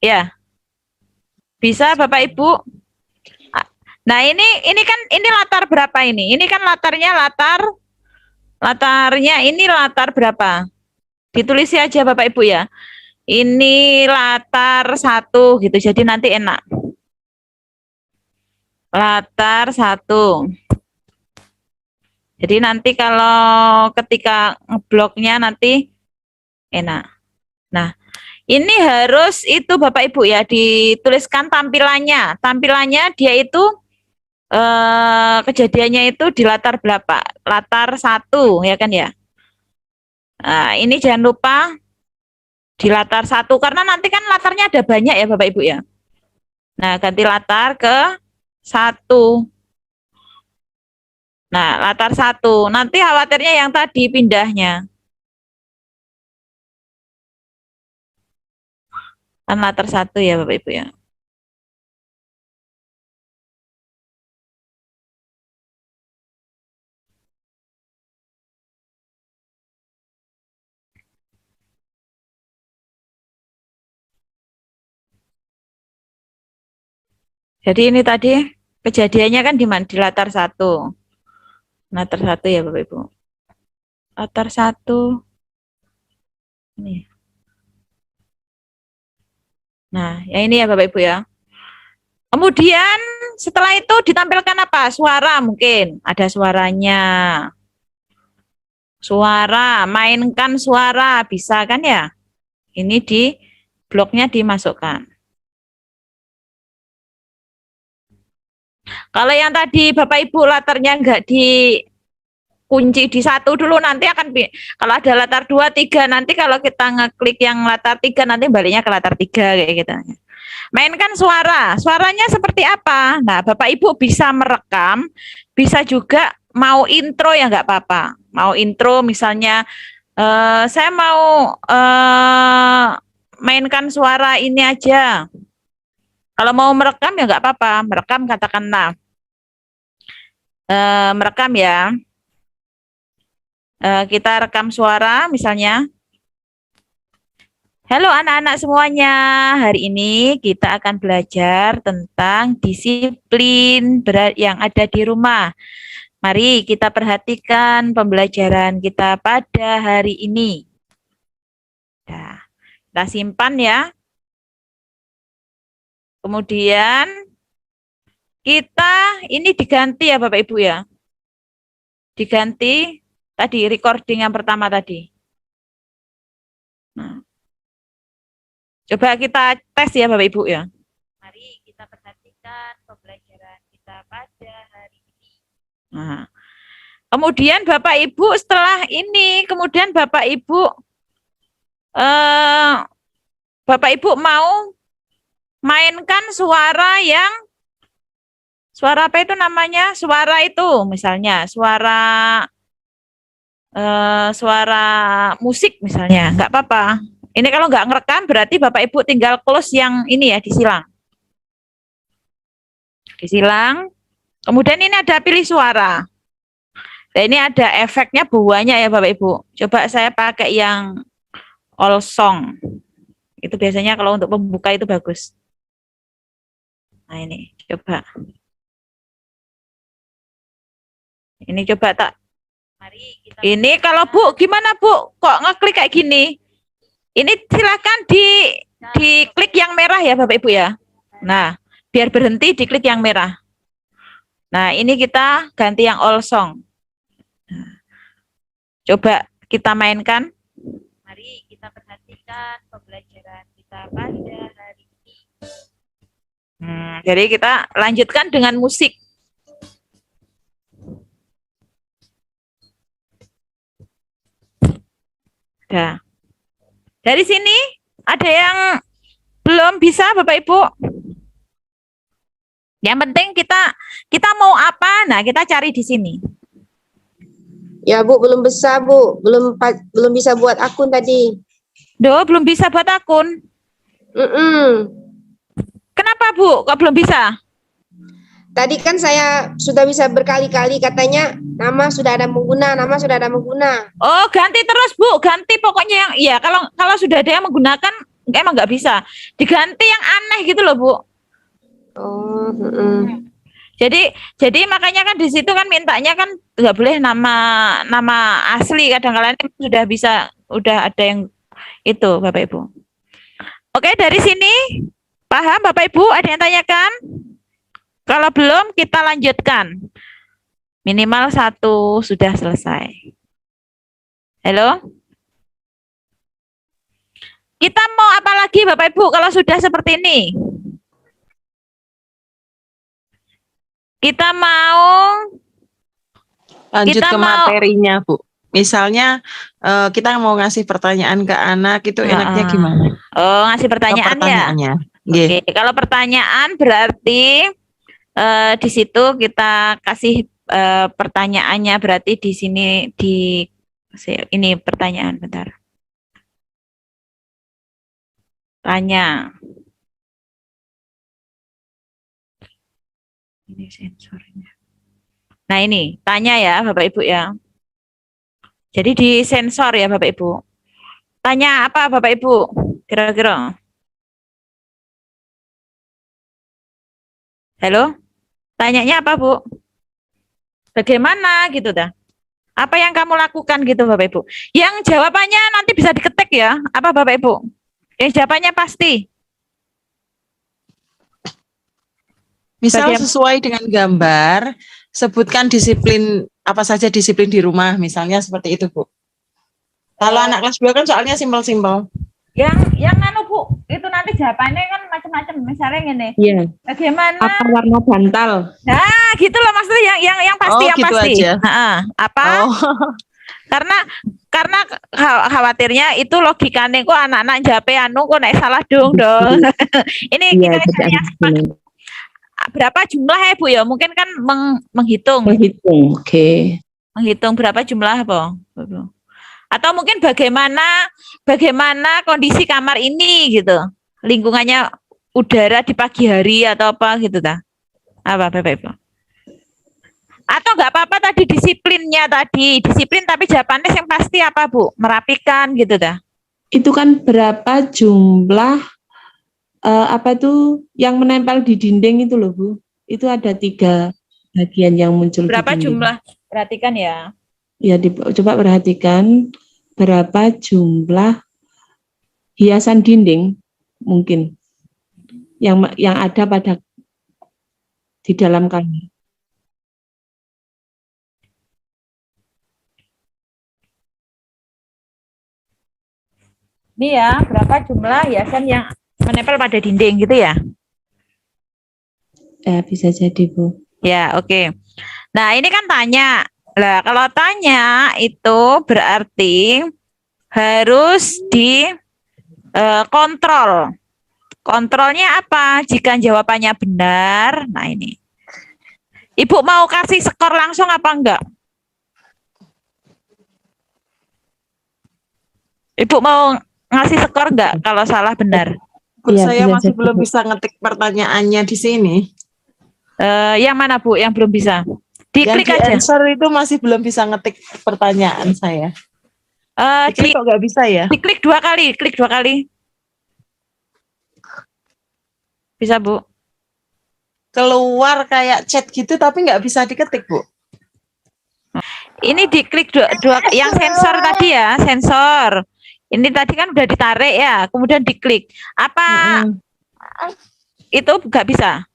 Ya. Bisa Bapak Ibu? Nah, ini kan latar berapa ini? Ini kan latarnya ini latar berapa? Ditulis aja Bapak Ibu ya. Ini latar 1 gitu. Jadi nanti enak. Latar 1. Jadi nanti kalau ketika ngebloknya nanti enak. Nah, ini harus itu Bapak Ibu ya dituliskan tampilannya. Tampilannya dia itu kejadiannya itu di latar berapa? Latar 1 ya kan ya. Nah, ini jangan lupa di latar 1 karena nanti kan latarnya ada banyak ya Bapak Ibu ya. Nah, ganti latar ke 1. Nah, latar 1. Nanti khawatirnya yang tadi pindahnya. Kan latar 1 ya Bapak Ibu ya. Jadi ini tadi kejadiannya kan di mana? Di latar 1. Latar 1 ya Bapak Ibu. Latar 1. Ini. Nah, ya ini ya Bapak Ibu ya. Kemudian setelah itu ditampilkan apa? Suara mungkin. Ada suaranya. Suara, mainkan suara. Bisa kan ya? Ini di bloknya dimasukkan. Kalau yang tadi Bapak Ibu latarnya enggak dikunci di 1 dulu, nanti akan kalau ada latar 2, 3, nanti kalau kita ngeklik yang latar 3 nanti baliknya ke latar 3 kayak gitu. Mainkan suara. Suaranya seperti apa? Nah, Bapak Ibu bisa merekam, bisa juga mau intro ya enggak apa-apa. Mau intro misalnya saya mau mainkan suara ini aja. Kalau mau merekam ya nggak apa-apa, merekam katakanlah, merekam ya, kita rekam suara misalnya. Halo anak-anak semuanya, hari ini kita akan belajar tentang disiplin yang ada di rumah. Mari kita perhatikan pembelajaran kita pada hari ini. Nah, kita simpan ya. Kemudian kita ini diganti ya Bapak Ibu ya. Diganti tadi recording yang pertama tadi. Nah, coba kita tes ya Bapak Ibu ya. Mari kita perhatikan pembelajaran kita pada hari ini. Nah, kemudian Bapak Ibu setelah ini, kemudian Bapak Ibu mau mainkan suara apa itu namanya? Suara itu misalnya suara suara musik misalnya, nggak apa-apa. Ini kalau nggak ngerekam berarti Bapak Ibu tinggal close yang ini ya, disilang. Disilang. Kemudian ini ada pilih suara. Nah, ini ada efeknya buahnya ya Bapak Ibu. Coba saya pakai yang all song. Itu biasanya kalau untuk pembuka itu bagus. Nah ini, coba. Ini coba tak. Ini kalau Bu, gimana Bu? Kok ngeklik kayak gini? Ini silakan diklik yang merah ya Bapak Ibu ya. Nah, biar berhenti diklik yang merah. Nah, ini kita ganti yang all song. Nah, coba kita mainkan. Mari kita perhatikan pembelajaran kita pada hari ini. Jadi kita lanjutkan dengan musik. Nah, dari sini ada yang belum bisa Bapak Ibu? Yang penting kita mau apa? Nah, kita cari di sini. Ya Bu, belum bisa Bu, belum bisa buat akun tadi. Belum bisa buat akun. Kenapa Bu? Kok belum bisa? Tadi kan saya sudah bisa berkali-kali katanya nama sudah ada mengguna. Oh, ganti terus Bu, ganti pokoknya yang iya. Kalau sudah ada yang menggunakan emang nggak bisa. Diganti yang aneh gitu loh Bu. Oh. Jadi makanya kan di situ kan mintanya kan nggak boleh nama asli. Kadang-kadang sudah bisa, udah ada yang itu Bapak Ibu. Oke, dari sini paham Bapak Ibu? Ada yang tanyakan? Kalau belum kita lanjutkan. Minimal 1 sudah selesai. Halo? Kita mau apa lagi Bapak Ibu kalau sudah seperti ini? Kita mau Lanjut ke materinya, Bu. Misalnya kita mau ngasih pertanyaan ke anak, itu enaknya gimana? Oh, ngasih pertanyaan pertanyaannya. Ya? Oke, kalau pertanyaan berarti di situ kita kasih pertanyaannya, berarti di sini ini pertanyaan, bentar. Tanya. Ini sensornya. Nah ini, tanya ya Bapak Ibu ya. Jadi di sensor ya Bapak Ibu. Tanya apa Bapak Ibu? Kira-kira. Halo? Tanyanya apa Bu? Bagaimana gitu dah? Apa yang kamu lakukan gitu Bapak Ibu? Yang jawabannya nanti bisa diketik ya. Apa Bapak Ibu? Yang jawabannya pasti. Misal sesuai dengan gambar, sebutkan disiplin, apa saja disiplin di rumah, misalnya seperti itu, Bu. Kalau anak kelas 2 kan soalnya simpel-simpel. Yang Bu, itu nanti jawabannya kan macam-macam, misalnya gini. Iya. Bagaimana? Apa warna bantal? Nah, gitu loh maksudnya yang pasti, yang gitu pasti. Aja. Apa? Karena khawatirnya itu logikanya kok anak-anak jape kok naik salah dong. Ini kita yang berapa jumlah ya Bu ya? Mungkin kan menghitung. Oke. Menghitung berapa jumlah apa? Atau mungkin bagaimana kondisi kamar ini gitu. Lingkungannya udara di pagi hari atau apa gitu dah. Apa Bapak Ibu? Atau nggak apa-apa tadi disiplinnya disiplin tapi jawabannya yang pasti apa Bu? Merapikan gitu dah. Itu kan berapa jumlah apa itu yang menempel di dinding itu loh Bu? Itu ada 3 bagian yang muncul. Berapa jumlah? Perhatikan ya. Ya, coba perhatikan berapa jumlah hiasan dinding mungkin yang ada pada di dalam kamar. Ini ya, berapa jumlah hiasan yang menempel pada dinding gitu ya? Ya, bisa jadi Bu. Ya, oke. Nah, ini kan tanya. Lah, kalau tanya itu berarti harus kontrol. Kontrolnya apa? Jika jawabannya benar, nah ini. Ibu mau kasih skor langsung apa enggak? Ibu mau ngasih skor nggak kalau salah benar? Bu, Iya, saya bisa masih jadi, belum Bu. bisa ngetik pertanyaannya di sini. Yang mana Bu yang belum bisa? Yang Diklik di aja. answer itu masih belum bisa ngetik pertanyaan saya. Diklik kok nggak bisa ya? Diklik 2 kali, klik 2 kali. Bisa Bu? Keluar kayak chat gitu tapi nggak bisa diketik, Bu. Ini diklik dua yang sensor tadi ya, sensor. Ini tadi kan udah ditarik ya, kemudian diklik. Apa itu nggak bisa?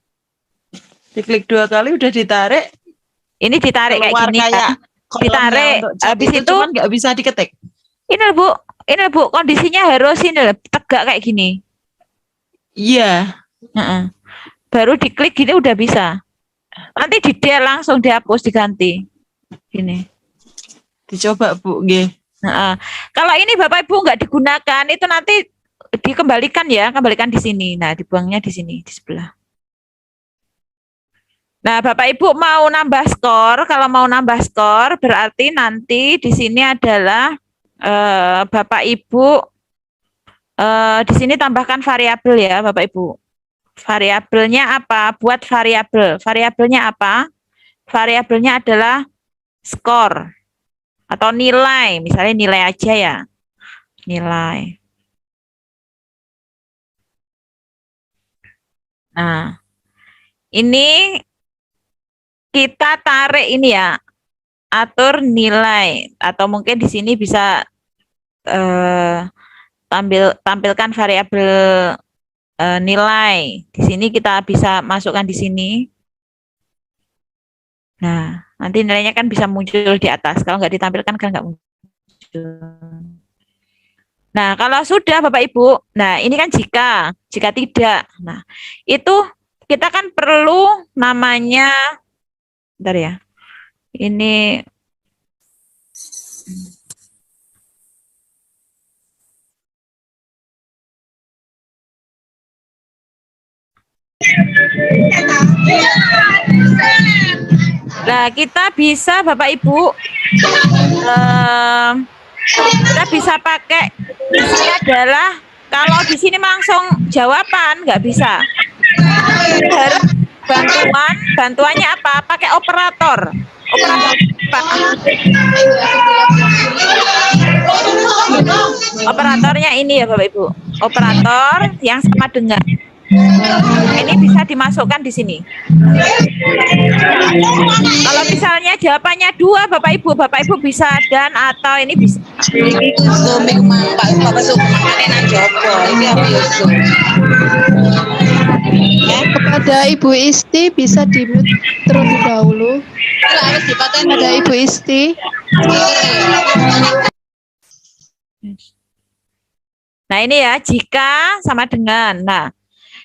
Diklik 2 kali udah ditarik. Ini ditarik kayak Keluar gini kayak kan. Ditarik, habis itu cuman nggak bisa diketik. ini Bu, kondisinya harus ini loh, tegak kayak gini. Iya. Baru diklik gini udah bisa. Nanti langsung dihapus, diganti. Gini. Dicoba Bu, nggih. Kalau ini Bapak Ibu nggak digunakan, itu nanti dikembalikan ya, kembalikan di sini. Nah, dibuangnya di sini, di sebelah. Nah, Bapak Ibu mau nambah skor, kalau mau nambah skor berarti nanti di sini adalah Bapak Ibu di sini tambahkan variabel ya, Bapak Ibu. Variabelnya apa? Buat variabel. Variabelnya apa? Variabelnya adalah skor atau nilai, misalnya nilai aja ya. Nilai. Nah, ini kita tarik ini ya, atur nilai atau mungkin di sini bisa tampilkan variabel nilai. Di sini kita bisa masukkan di sini. Nah, nanti nilainya kan bisa muncul di atas. Kalau nggak ditampilkan kan nggak muncul. Nah, kalau sudah Bapak Ibu, nah ini kan jika tidak. Nah, itu kita kan perlu namanya, bentar ya, ini nah, kita bisa Bapak Ibu kita bisa pakai di sini adalah kalau di sini langsung jawaban nggak bisa. Harus bantuannya apa? Pakai operator. Operatornya ini ya Bapak Ibu. Operator yang sama dengan ini bisa dimasukkan di sini. Kalau misalnya jawabannya 2 Bapak Ibu bisa dan atau ini bisa. Kepada Ibu Isti bisa di-mute terlebih dahulu. Kepada Ibu Isti. Nah ini ya, jika sama dengan.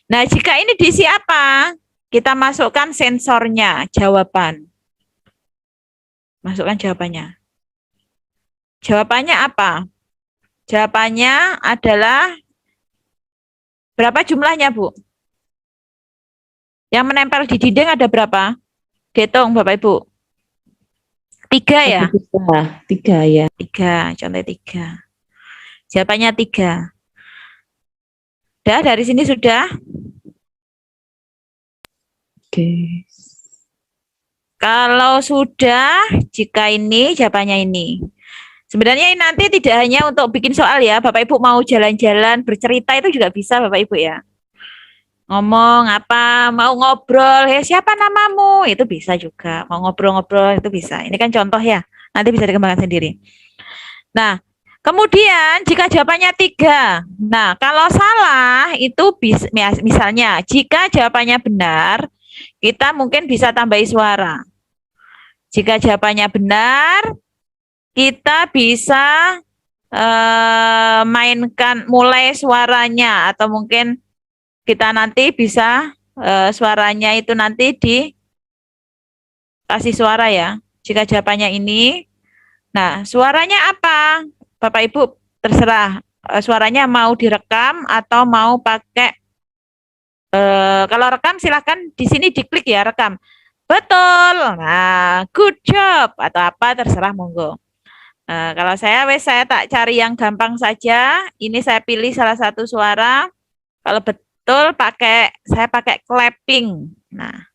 Nah jika ini diisi apa? Kita masukkan sensornya, jawaban. Masukkan jawabannya. Jawabannya apa? Jawabannya adalah berapa jumlahnya, Bu? Yang menempel di dinding ada berapa? Hitung, Bapak Ibu. 3 ya? 3 ya. 3, contoh 3. Jawabannya 3. Udah, dari sini sudah? Oke. Kalau sudah, jika ini jawabannya ini. Sebenarnya ini nanti tidak hanya untuk bikin soal ya, Bapak Ibu mau jalan-jalan, bercerita itu juga bisa Bapak Ibu ya. Ngomong apa, mau ngobrol, siapa namamu, itu bisa juga. Mau ngobrol-ngobrol itu bisa. Ini kan contoh ya, nanti bisa dikembangkan sendiri. Nah, kemudian jika jawabannya 3, nah kalau salah itu misalnya jika jawabannya benar, kita mungkin bisa tambahi suara. Jika jawabannya benar, kita bisa mainkan mulai suaranya atau mungkin kita nanti bisa suaranya itu nanti dikasih suara ya. Jika jawabannya ini, nah suaranya apa? Bapak Ibu terserah suaranya mau direkam atau mau pakai kalau rekam silahkan di sini diklik ya rekam. Betul. Nah, good job atau apa terserah monggo. Kalau saya tak cari yang gampang saja. Ini saya pilih salah satu suara. Kalau betul saya pakai clapping. Nah,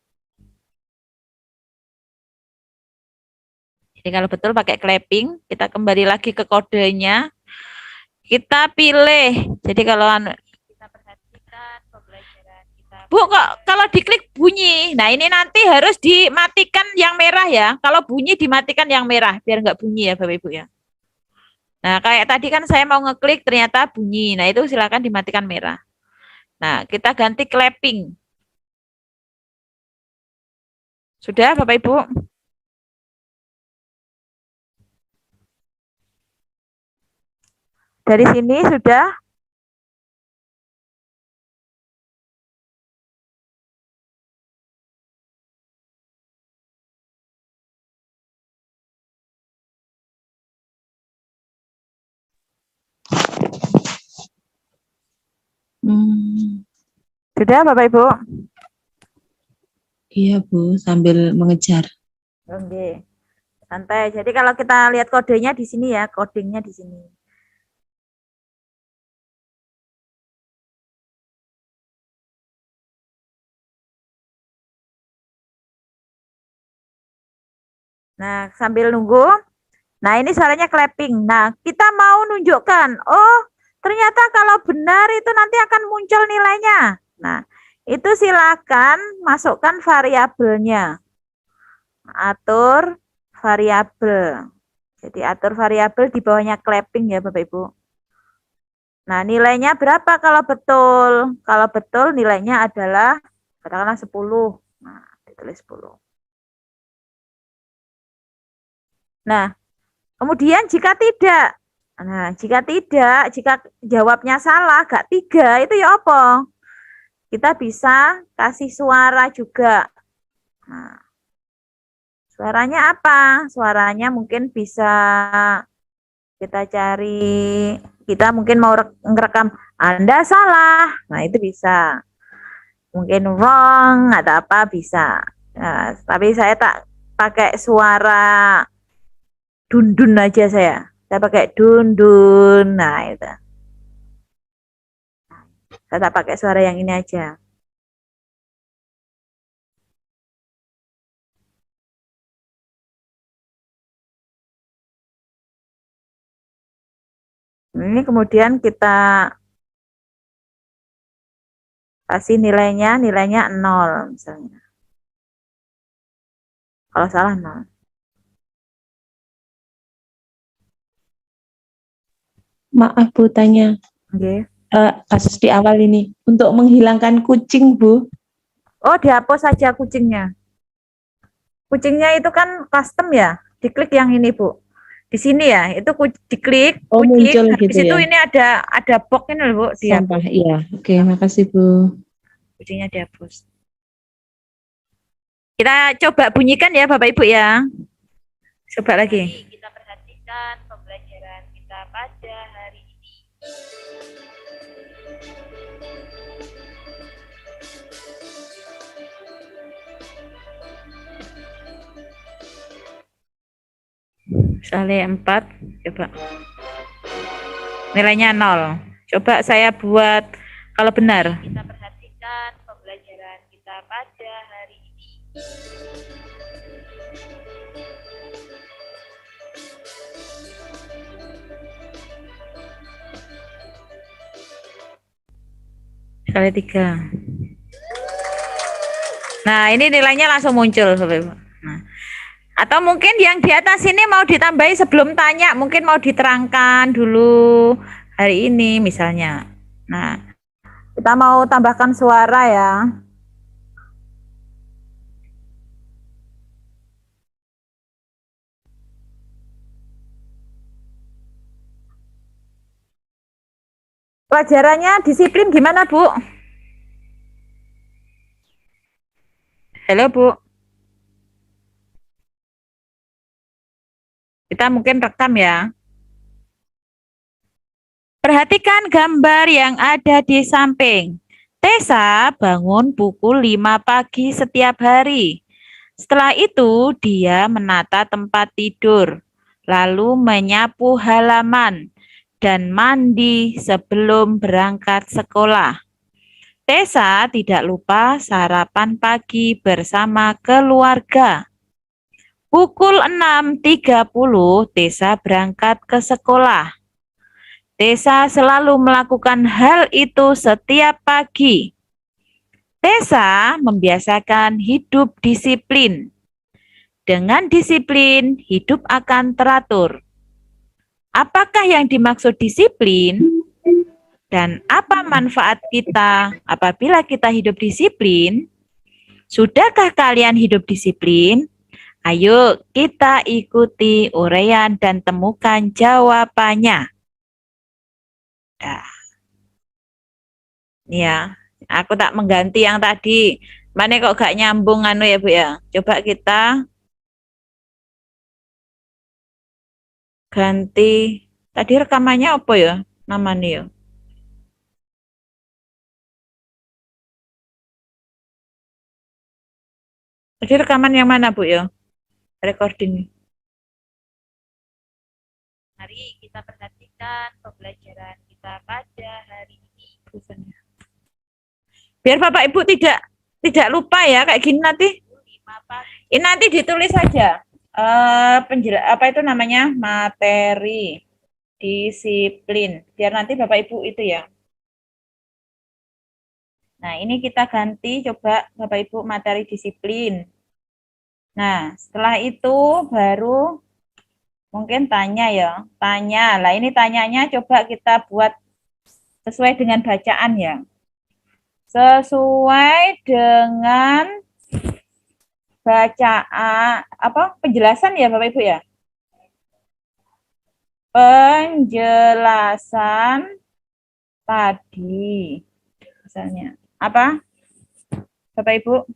jadi kalau betul pakai clapping, kita kembali lagi ke kodenya. Kita pilih. Jadi kalau kita perhatikan pembelajaran kita. Bu, kok kalau diklik bunyi. Nah, ini nanti harus dimatikan yang merah ya. Kalau bunyi dimatikan yang merah biar nggak bunyi ya Bapak Ibu ya. Nah, kayak tadi kan saya mau ngeklik ternyata bunyi. Nah, itu silakan dimatikan merah. Nah, kita ganti clapping. Sudah Bapak Ibu? Dari sini sudah? Sudah Bapak Ibu? Iya Bu, sambil mengejar. Oke. Santai. Jadi kalau kita lihat kodenya di sini ya, codingnya di sini. Nah, sambil nunggu. Nah, ini suaranya clapping. Nah, kita mau nunjukkan, oh, ternyata kalau benar itu nanti akan muncul nilainya. Nah, itu silakan masukkan variabelnya. Atur variabel. Jadi atur variabel di bawahnya clapping ya Bapak Ibu. Nah, nilainya berapa kalau betul? Kalau betul nilainya adalah katakanlah 10. Nah, ditulis 10. Nah, kemudian jika tidak, jika jawabnya salah, gak 3, itu ya apa? Kita bisa kasih suara juga. Nah, suaranya apa? Suaranya mungkin bisa kita cari, kita mungkin mau ngerekam, Anda salah. Nah, itu bisa. Mungkin wrong atau apa bisa. Nah, tapi saya tak pakai suara dundun aja saya. Saya pakai dundun. Nah, itu. Saya tak pakai suara yang ini aja. Ini kemudian kita kasih nilainya 0 misalnya. Kalau salah 0. Maaf Bu, tanya. Oke. Kasus di awal ini untuk menghilangkan kucing Bu. Oh, dihapus saja kucingnya. Kucingnya itu kan custom ya. Diklik yang ini Bu. Di sini ya, itu diklik Oh, kucing. muncul Habis gitu itu ya. ini ada box ini loh Bu. Sampah, iya. Oke, makasih Bu. Kucingnya dihapus. Kita coba bunyikan ya Bapak Ibu ya. Coba lagi. Kita perhatikan pembelajaran kita pada hari ini. Misalnya 4, coba. Nilainya 0. Coba saya buat kalau benar. Kita perhatikan pembelajaran kita pada hari ini. Kali 3. Nah, ini nilainya langsung muncul. Nah, atau mungkin yang di atas ini mau ditambahi sebelum tanya, mungkin mau diterangkan dulu hari ini misalnya. Nah, kita mau tambahkan suara ya. Pelajarannya disiplin gimana, Bu? Halo, Bu. Kita mungkin rekam ya. Perhatikan gambar yang ada di samping. Tessa bangun pukul 5 pagi setiap hari. Setelah itu, dia menata tempat tidur. lalu menyapu halaman, dan mandi sebelum berangkat sekolah. Tessa tidak lupa sarapan pagi bersama keluarga. Pukul 6.30 Tessa berangkat ke sekolah. Tessa selalu melakukan hal itu setiap pagi. Tessa membiasakan hidup disiplin. Dengan disiplin, hidup akan teratur. Apakah yang dimaksud disiplin? Dan apa manfaat kita apabila kita hidup disiplin? Sudahkah kalian hidup disiplin? Ayo kita ikuti uraian dan temukan jawabannya. Nah, ini ya, aku tak mengganti yang tadi. Mana kok gak nyambung anu ya Bu ya? Coba kita ganti. Tadi rekamannya apa ya? Namanya ya. Tadi rekaman yang mana Bu ya? Recording. Mari kita perhatikan pembelajaran kita pada hari ini. Biar Bapak Ibu tidak lupa ya kayak gini nanti. Ini nanti ditulis saja. Apa itu namanya? Materi disiplin. Biar nanti Bapak Ibu itu ya. Nah, ini kita ganti coba Bapak Ibu materi disiplin. Nah, setelah itu baru mungkin tanya ya. Tanya. Lah ini tanyanya coba kita buat sesuai dengan bacaan ya. Sesuai dengan bacaan penjelasan ya Bapak Ibu ya. Penjelasan tadi. Misalnya apa? Bapak Ibu?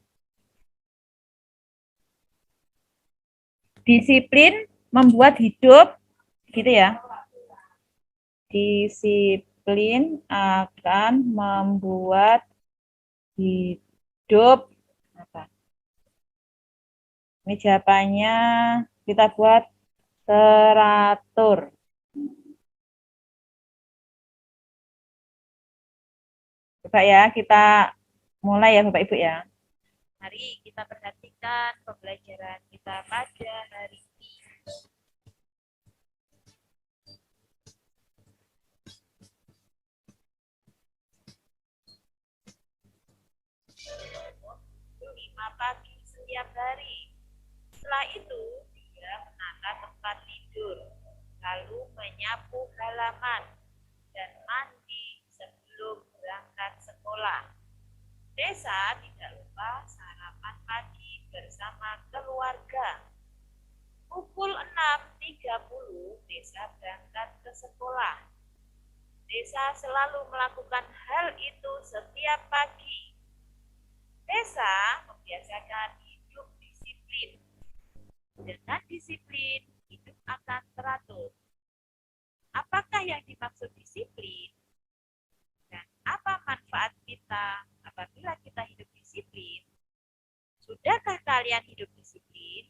Disiplin membuat hidup gitu ya. Disiplin akan membuat hidup apa? Ini jawabannya kita buat teratur. Coba ya, kita mulai ya Bapak Ibu ya. Mari kita perhatikan pembelajaran kita pada hari ini. Pagi setiap hari. Setelah itu, dia menata tempat tidur, lalu menyapu halaman, dan mandi sebelum berangkat sekolah. Tessa tidak lupa sarapan pagi bersama keluarga. Pukul 6.30 Tessa berangkat ke sekolah. Tessa selalu melakukan hal itu setiap pagi. Tessa membiasakan hidup disiplin. Dengan disiplin, hidup akan teratur. Apakah yang dimaksud disiplin? Dan apa manfaat kita apabila kita hidup disiplin? Sudahkah kalian hidup disiplin?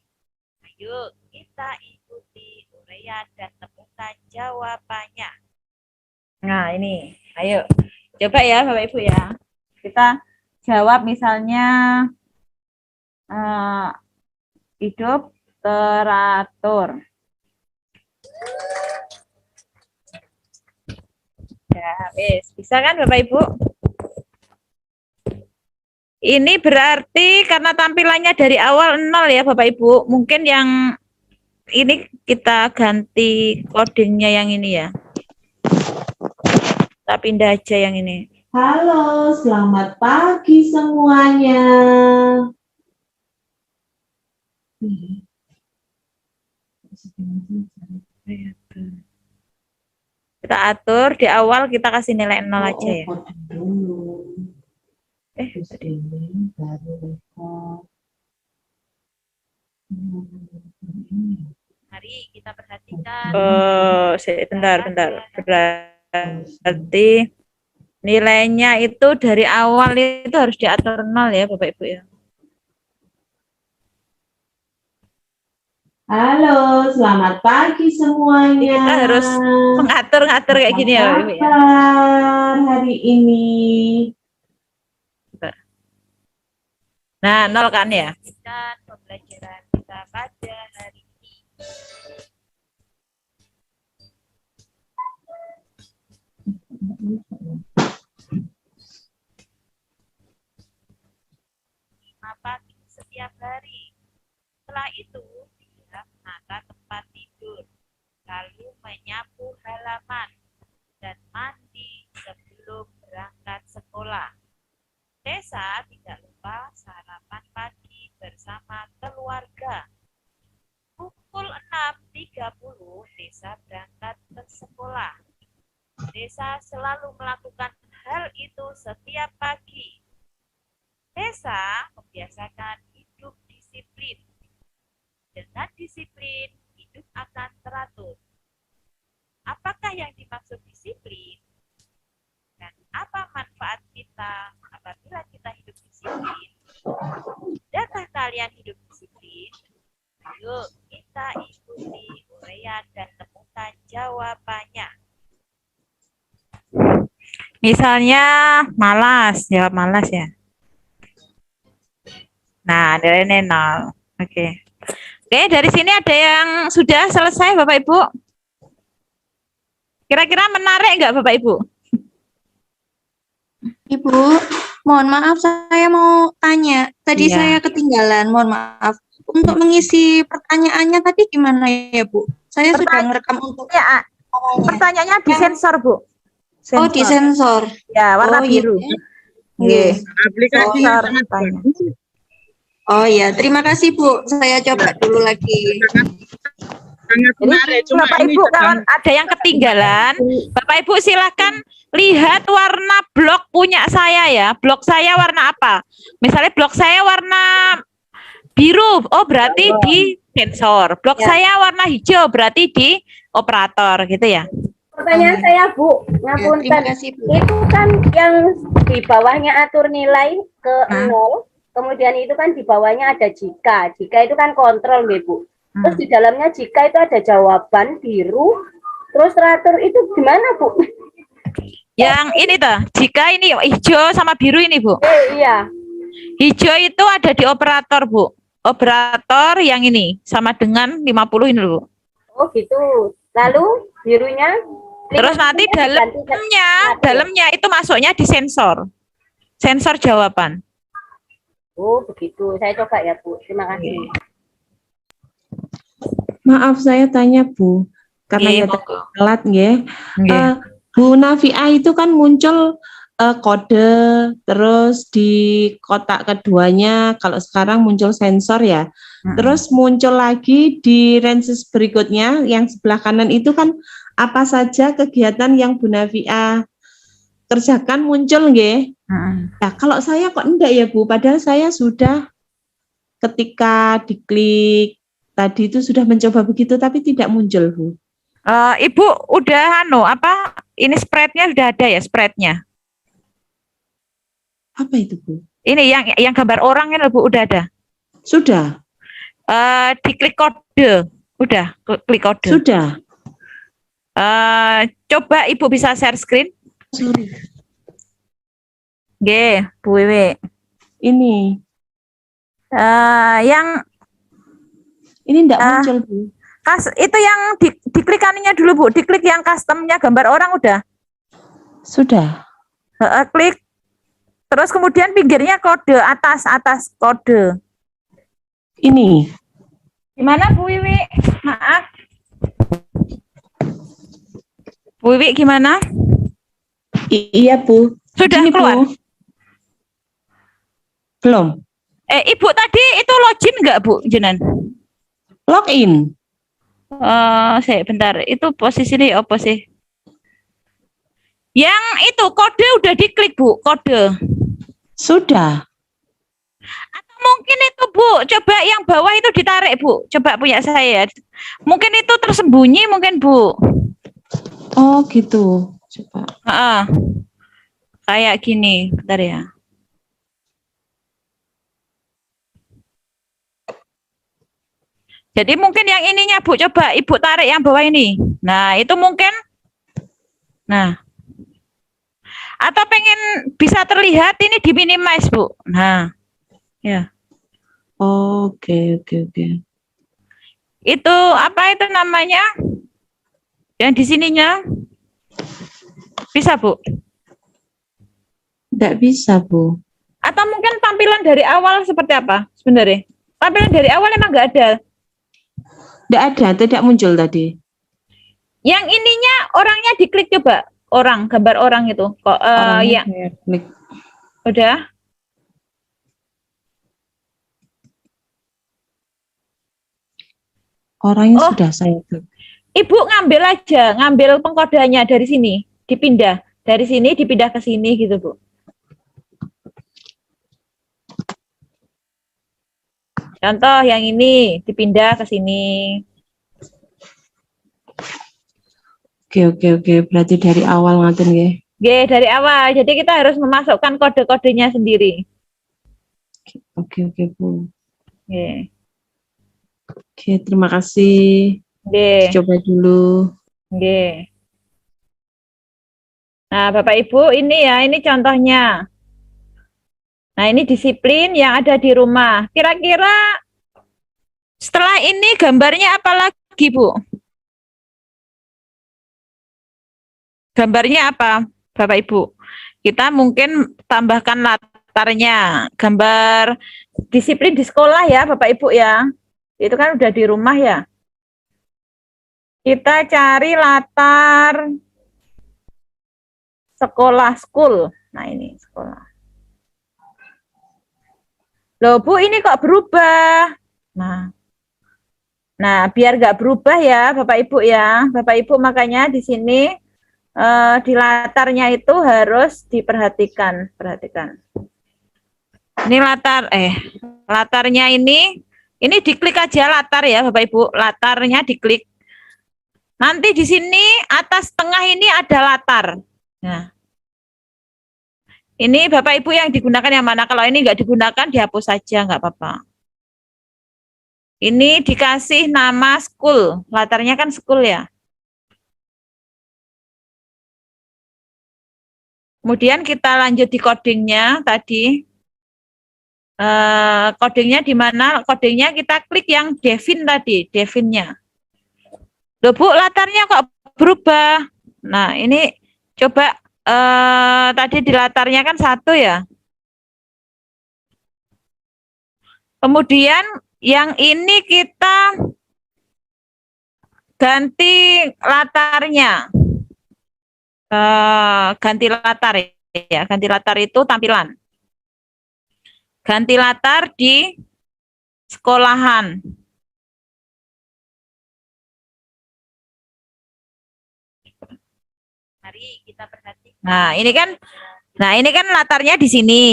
Ayo kita ikuti uraian dan temukan jawabannya. Nah ini, ayo coba ya Bapak Ibu ya. Kita jawab misalnya hidup teratur. Ya, bisa kan Bapak Ibu? Ini berarti karena tampilannya dari awal 0 ya Bapak Ibu. Mungkin yang ini kita ganti codingnya yang ini ya. Kita pindah aja yang ini. Halo, selamat pagi semuanya. Kita atur di awal kita kasih nilai 0 aja ya. Mari kita perhatikan. Bentar. Berarti nilainya itu dari awal itu harus diatur 0 ya Bapak Ibu ya. Halo, selamat pagi semuanya. Kita harus mengatur-ngatur kayak gini ya, Ibu ya. Kabar hari ini? Nah, 0 kan ya? Dan pembelajaran kita pada hari ini. Pagi setiap hari. Setelah itu, dia menata tempat tidur, lalu menyapu halaman dan mandi sebelum berangkat sekolah. Desa tidak lupa sarapan pagi bersama keluarga. Pukul 6.30 Desa berangkat ke sekolah. Desa selalu melakukan hal itu setiap pagi. Desa membiasakan hidup disiplin. Dengan disiplin, hidup akan teratur. Apakah yang dimaksud disiplin? Dan apa manfaat kita apabila kita hidup disiplin? Sudahkah kalian hidup disiplin? Yuk kita ikuti uraian dan temukan jawabannya. Misalnya malas, jawab malas ya. Nah, nilainya 0. Oke. Oke, dari sini ada yang sudah selesai Bapak Ibu? Kira-kira menarik nggak Bapak Ibu? Ibu, mohon maaf saya mau tanya. Tadi Iya. saya ketinggalan, mohon maaf. Untuk mengisi pertanyaannya tadi gimana ya, Bu? Saya sudah ngerekam untuk Ya, pertanyaannya disensor, Bu. Oh, disensor. Ya, warna Oh, iya. biru. Iya. Aplikasinya Sensor sangat tanya. bagus. Oh iya, terima kasih Bu. Saya coba dulu lagi. Sangat menarik. Jadi, Cuma Bapak ini Ibu sedang kalau ada yang ketinggalan, Bapak Ibu silakan lihat warna blok punya saya ya. Blok saya warna apa? Misalnya blok saya warna biru, oh berarti di sensor. Blok Ya. saya warna hijau, berarti di operator gitu ya. Pertanyaan saya, Bu, Ya, terima ngapunten. kasih Bu. Itu kan yang di bawahnya atur nilai ke Nah. 0, kemudian itu kan di bawahnya ada jika. Jika itu kan kontrol, nih, Bu. Terus di dalamnya jika itu ada jawaban biru, terus teratur itu gimana, Bu? Yang ini tuh, jika ini hijau sama biru ini Bu. Iya. Hijau itu ada di operator Bu. Operator yang ini sama dengan 50 ini Bu. Oh, gitu. Lalu birunya? Terus nanti dalamnya itu masuknya di sensor. Sensor jawaban. Oh, begitu. Saya coba ya, Bu. Terima kasih. Maaf saya tanya Bu, karena Iya, ya monggo. telat nggih. Iya. Bu Navia itu kan muncul kode, terus di kotak keduanya kalau sekarang muncul sensor ya. Terus muncul lagi di ranges berikutnya yang sebelah kanan itu kan apa saja kegiatan yang Bu Navia kerjakan muncul nggih. Nah, kalau saya kok enggak ya Bu, padahal saya sudah ketika diklik tadi itu sudah mencoba begitu tapi tidak muncul Bu. Ibu udah ini spreadnya sudah ada ya spreadnya. Apa itu Bu? Ini yang gambar orang ini Bu udah ada. Sudah. Diklik kode, udah klik kode. Sudah. Coba Ibu bisa share screen. Sorry. Nggih, Bu Wiwi. Ini. Yang ini enggak muncul Bu. Itu yang diklik aninya dulu Bu, diklik yang customnya gambar orang udah. Sudah. Klik. Terus kemudian pinggirnya kode atas kode. Ini. Gimana Bu Wiwi? Maaf. Bu Wiwi gimana? Iya Bu. Sudah Ini, keluar? Bu. Belum. Ibu tadi itu login enggak Bu Jenan? Login. Saya bentar, itu posisinya apa sih? Yang itu kode udah diklik Bu, kode. Sudah. Atau mungkin itu Bu, coba yang bawah itu ditarik Bu, coba punya saya. Mungkin itu tersembunyi mungkin Bu. Oh gitu. Coba. Kayak gini, bentar ya. Jadi mungkin yang ininya Bu, coba Ibu tarik yang bawah ini. Nah, itu mungkin. Nah. Atau pengen bisa terlihat ini diminimize, Bu. Nah. Ya. Oke. Itu apa itu namanya? Yang di sininya. Bisa, Bu? Enggak bisa, Bu. Atau mungkin tampilan dari awal seperti apa sebenarnya? Tampilan dari awal emang nggak ada. Enggak ada, tidak muncul tadi. Yang ininya orangnya diklik coba. Orang, gambar orang itu. Kok Orangnya ya. saya klik. Udah. Orangnya sudah saya klik. Ibu ngambil aja, ngambil pengkodeannya dari sini, dipindah. Dari sini dipindah ke sini gitu, Bu. Contoh yang ini dipindah ke sini. Oke. Berarti dari awal ngaten nggih. Oke, dari awal. Jadi kita harus memasukkan kode-kodenya sendiri. Oke, Bu. Oke. Oke, terima kasih. Oke. Coba dulu. Oke. Nah, Bapak Ibu, ini ya, ini contohnya. Nah, ini disiplin yang ada di rumah. Kira-kira setelah ini gambarnya apa lagi, Bu? Gambarnya apa, Bapak Ibu? Kita mungkin tambahkan latarnya. Gambar disiplin di sekolah ya, Bapak Ibu ya. Itu kan udah di rumah ya. Kita cari latar sekolah, school. Nah, ini sekolah. Loh, Bu, ini kok berubah? Nah, biar nggak berubah ya, Bapak Ibu ya. Bapak Ibu makanya di sini di latarnya itu harus diperhatikan. Perhatikan. Ini latarnya ini diklik aja latar ya, Bapak Ibu. Latarnya diklik. Nanti di sini atas tengah ini ada latar. Nah. Ini Bapak Ibu yang digunakan yang mana? Kalau ini nggak digunakan, dihapus saja, nggak apa-apa. Ini dikasih nama school. Latarnya kan school ya. Kemudian kita lanjut di codingnya tadi. Codingnya di mana? Codingnya kita klik yang define tadi, define-nya. Loh, Bu, latarnya kok berubah? Nah, ini coba tadi di latarnya kan 1 ya. Kemudian yang ini kita ganti latarnya. Ganti latar ya. Ganti latar itu tampilan. Ganti latar di sekolahan. Mari kita perhatikan. Nah, ini kan latarnya di sini.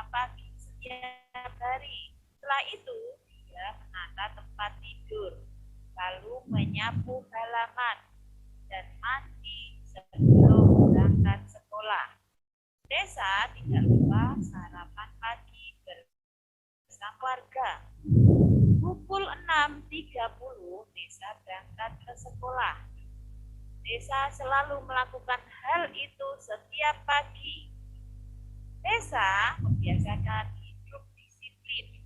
Pagi setiap hari. Setelah itu, dia menata tempat tidur, lalu menyapu halaman dan mandi sebelum berangkat sekolah. Desa tidak lupa sarapan pagi bersama warga. Pukul 6.30 Desa berangkat ke sekolah. Desa selalu melakukan hal itu setiap pagi. Desa membiasakan hidup disiplin.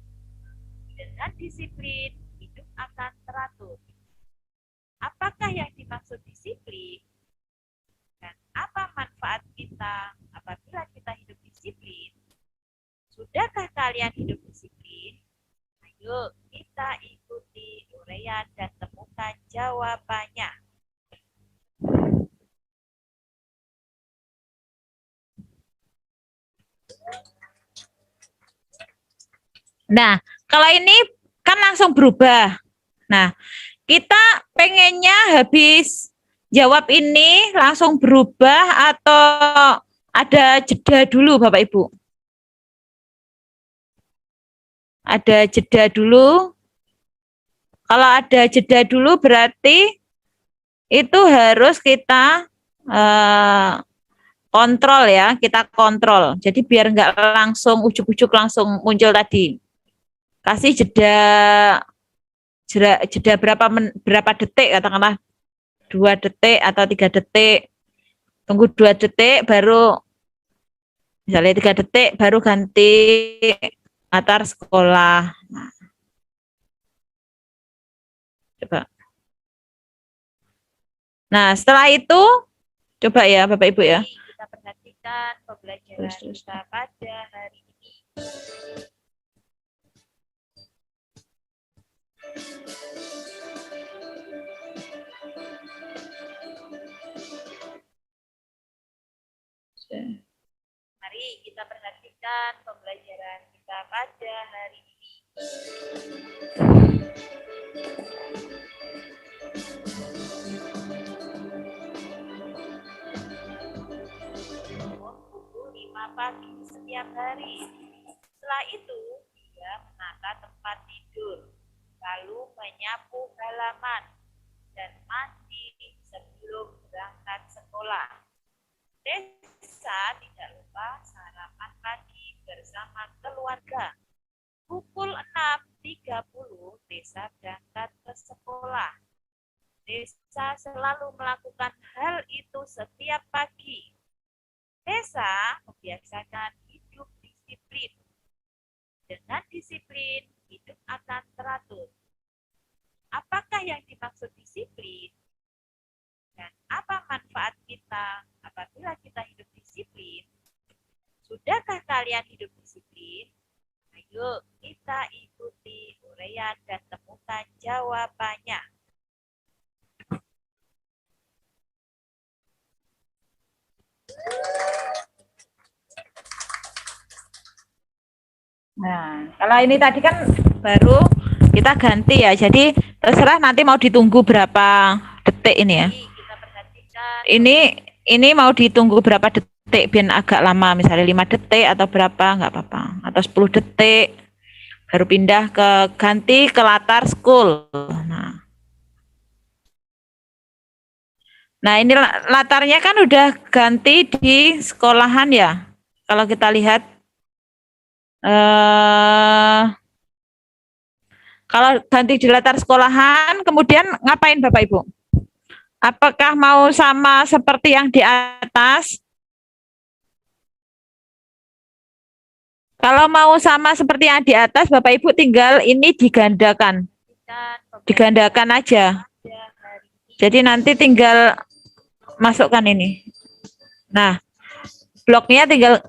Dengan disiplin, hidup akan teratur. Apakah yang dimaksud disiplin? Dan apa manfaat kita apabila kita hidup disiplin? Sudahkah kalian hidup disiplin? Ayo kita ikuti uraian dan temukan jawabannya. Nah, kalau ini kan langsung berubah. Nah, kita pengennya habis jawab ini langsung berubah atau ada jeda dulu, Bapak Ibu? Ada jeda dulu. Kalau ada jeda dulu berarti itu harus kita kontrol ya, kita kontrol. Jadi biar nggak langsung ujuk-ujuk langsung muncul tadi. Kasih jeda berapa detik, katakanlah 2 detik atau 3 detik. Tunggu 2 detik baru, misalnya 3 detik baru ganti latar sekolah. Nah, coba. Nah, setelah itu coba ya Bapak Ibu ya. Kita perhatikan pembelajaran kita pada hari ini. Mari kita perhatikan pembelajaran kita pada hari ini. Pukul 5 pagi setiap hari. Setelah itu, dia menata tempat tidur, lalu menyapu halaman dan mandi sebelum berangkat sekolah. Desa tidak lupa sarapan pagi bersama keluarga. Pukul 6.30 Desa berangkat ke sekolah. Desa selalu melakukan hal itu setiap pagi. Desa membiasakan hidup disiplin. Dengan disiplin, hidup akan teratur. Apakah yang dimaksud disiplin? Dan apa manfaat kita apabila kita hidup disiplin? Sudahkah kalian hidup disiplin? Ayo kita ikuti uraian dan temukan jawabannya. Nah, kalau ini tadi kan baru kita ganti ya. Jadi terserah nanti mau ditunggu berapa detik ini ya. Ini mau ditunggu berapa detik biar agak lama, misalnya 5 detik atau berapa, nggak apa-apa. Atau 10 detik baru pindah ke ganti ke latar school. Nah, ini latarnya kan udah ganti di sekolahan ya. Kalau kita lihat kalau ganti di latar sekolahan, kemudian ngapain Bapak Ibu? Apakah mau sama seperti yang di atas? Kalau mau sama seperti yang di atas, Bapak Ibu tinggal ini digandakan. Digandakan aja. Jadi nanti tinggal masukkan ini. Nah, bloknya tinggal,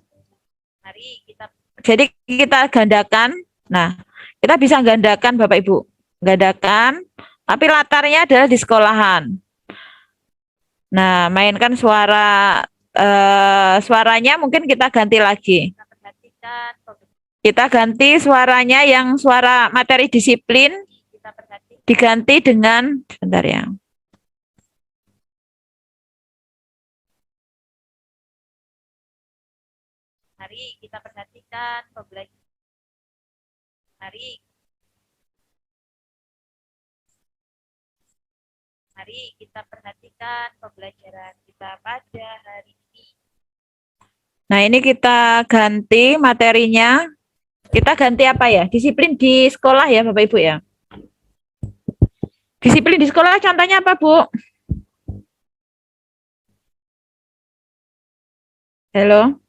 jadi kita gandakan. Nah, kita bisa gandakan Bapak Ibu. Gandakan, tapi latarnya adalah di sekolahan. Nah, mainkan suaranya mungkin kita ganti lagi. Kita ganti suaranya yang suara materi disiplin, diganti dengan, sebentar ya. Mari kita perhatikan pembelajaran. Mari kita perhatikan pembelajaran kita pada hari ini. Nah, ini kita ganti materinya. Kita ganti apa ya? Disiplin di sekolah ya, Bapak Ibu ya. Disiplin di sekolah contohnya apa, Bu? Halo?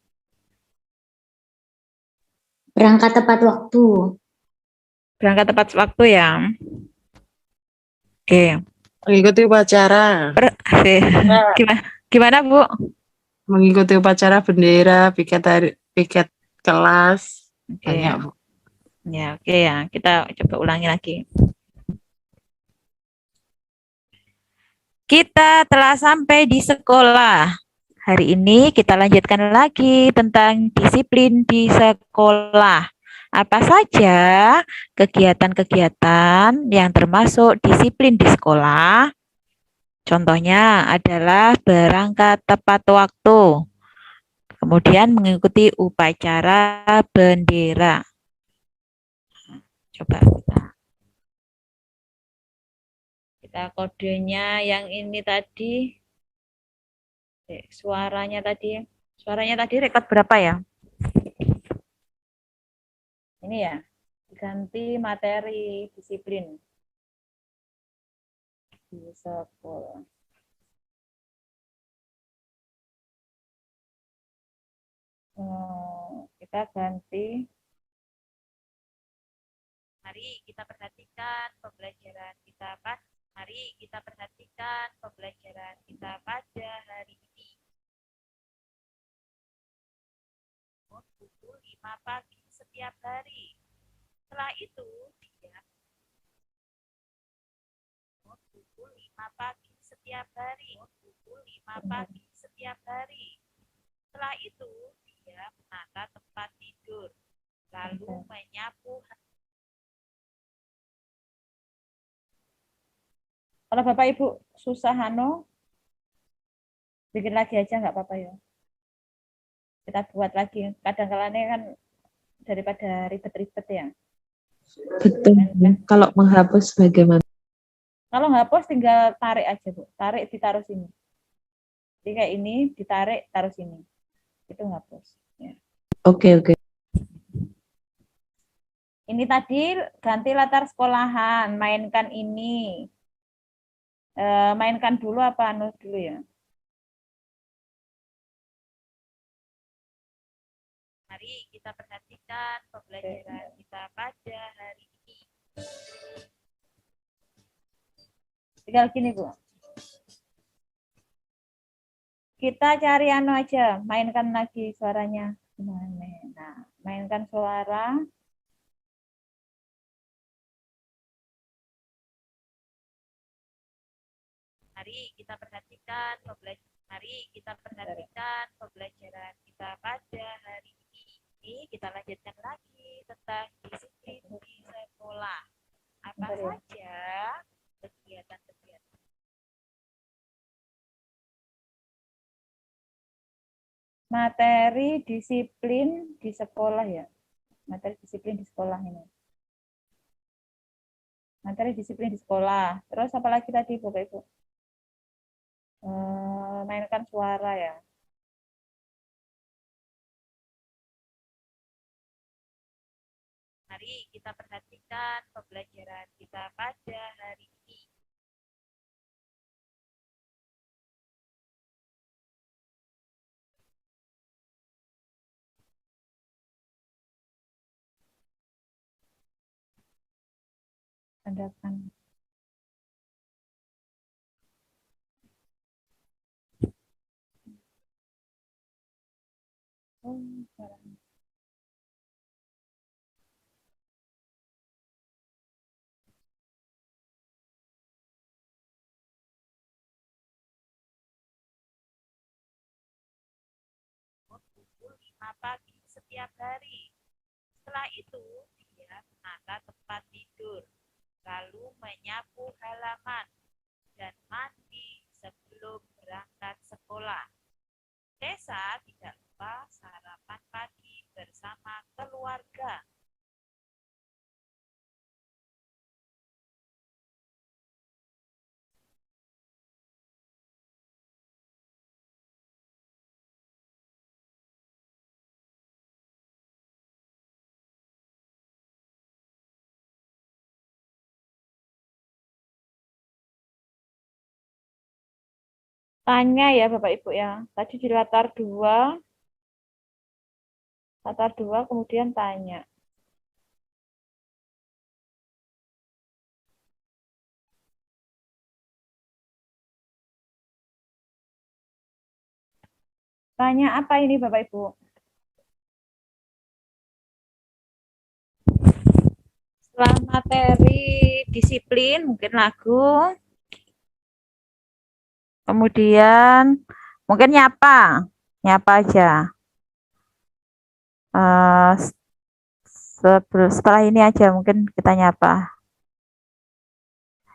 Berangkat tepat waktu. Berangkat tepat waktu ya. Oke. Mengikuti upacara. Gimana, Bu? Mengikuti upacara bendera, piket kelas. Banyak, Bu. Ya, oke ya. Kita coba ulangi lagi. Kita telah sampai di sekolah. Hari ini kita lanjutkan lagi tentang disiplin di sekolah. Apa saja kegiatan-kegiatan yang termasuk disiplin di sekolah? Contohnya adalah berangkat tepat waktu, kemudian mengikuti upacara bendera. Coba kita kodenya yang ini tadi. Suaranya tadi rekod berapa ya? Ini ya, ganti materi disiplin di sekolah. Kita ganti. Mari kita perhatikan pembelajaran kita pada hari ini. Pukul 5 pagi setiap hari. Setelah itu dia pukul 5 pagi setiap hari. Setelah itu dia menata tempat tidur, lalu menyapu. Kalau Bapak Ibu susah bikin lagi aja nggak apa-apa ya. Kita buat lagi. Kadang-kadang kan daripada ribet-ribet ya. Betul. Kalau menghapus bagaimana? Kalau hapus tinggal tarik aja, Bu. Tarik ditaruh sini. Jadi kayak ini ditarik taruh sini. Itu hapus. Ya. Oke. Ini tadi ganti latar sekolahan, mainkan ini. Mainkan dulu apa dulu ya? Mari kita perhatikan pembelajaran kita pada hari ini. Tinggal gini, Bu. Kita cari aja, mainkan lagi suaranya. Nah, mainkan suara. Mari kita perhatikan pembelajaran kita pada hari ini. Kita lanjutkan lagi tentang disiplin di sekolah. Apa saja kegiatan-kegiatan? Materi disiplin di sekolah ya. Materi disiplin di sekolah ini. Materi disiplin di sekolah. Terus apa lagi tadi, Bapak Ibu? Mainkan suara ya. Mari kita perhatikan pembelajaran kita pada hari ini. Tandakan. Pukul 5 pagi setiap hari. Setelah itu, dia menata tempat tidur, lalu menyapu halaman dan mandi sebelum berangkat sekolah. Desa tidak lupa sarapan pagi bersama keluarga. Tanya ya Bapak Ibu ya. Tadi di latar 2 kemudian tanya. Tanya apa ini Bapak Ibu? Setelah materi disiplin, mungkin lagu. Kemudian mungkin nyapa aja. Setelah ini aja mungkin kita nyapa.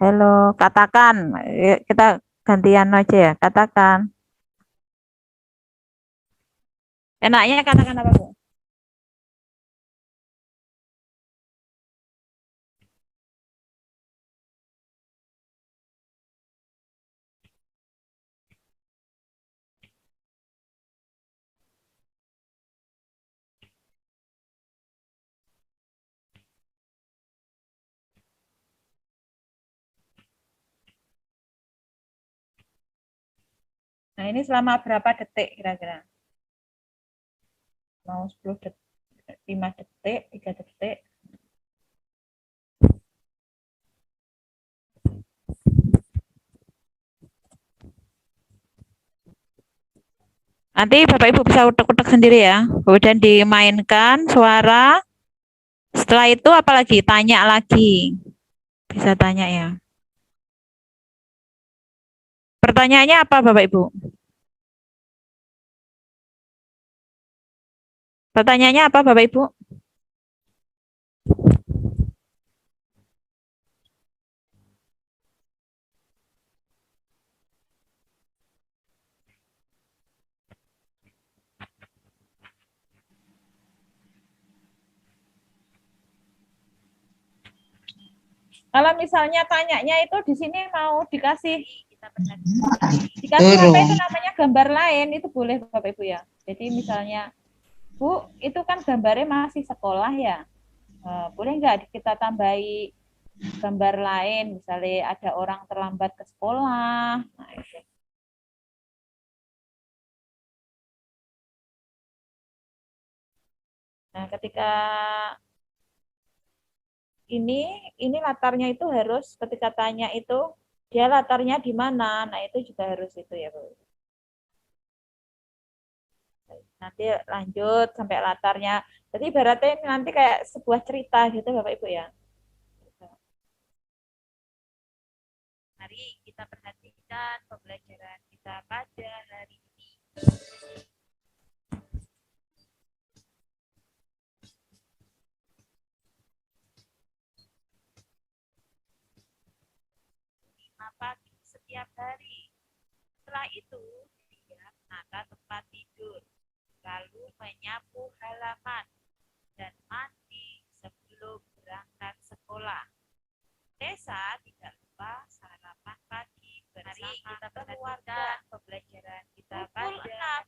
Halo, katakan. Kita gantian aja ya, katakan. Enaknya katakan apa, Bu? Nah, ini selama berapa detik kira-kira? Mau 10 detik, 5 detik, 3 detik. Nanti Bapak Ibu bisa utek-utek sendiri ya. Kemudian dimainkan suara. Setelah itu apalagi? Tanya lagi. Bisa tanya ya. Pertanyaannya apa Bapak Ibu? Pertanyaannya apa Bapak Ibu? Kalau misalnya tanyanya itu di sini mau dikasih apa itu namanya gambar lain itu boleh Bapak Ibu ya. Jadi misalnya Bu itu kan gambarnya masih sekolah ya. Boleh nggak kita tambahi gambar lain misalnya ada orang terlambat ke sekolah. Nah, itu. Nah, ketika ini latarnya itu harus ketika tanya itu dia latarnya di mana. Nah, itu juga harus itu ya, Bu. Nanti lanjut sampai latarnya. Jadi ibaratnya nanti kayak sebuah cerita gitu Bapak Ibu ya. Mari kita perhatikan pembelajaran kita pada hari ini. Pagi setiap hari. Setelah itu, dia menata tempat tidur, lalu menyapu halaman dan mandi sebelum berangkat sekolah. Desa tidak lupa sarapan pagi bersama keluarga. Pembelajaran kita pada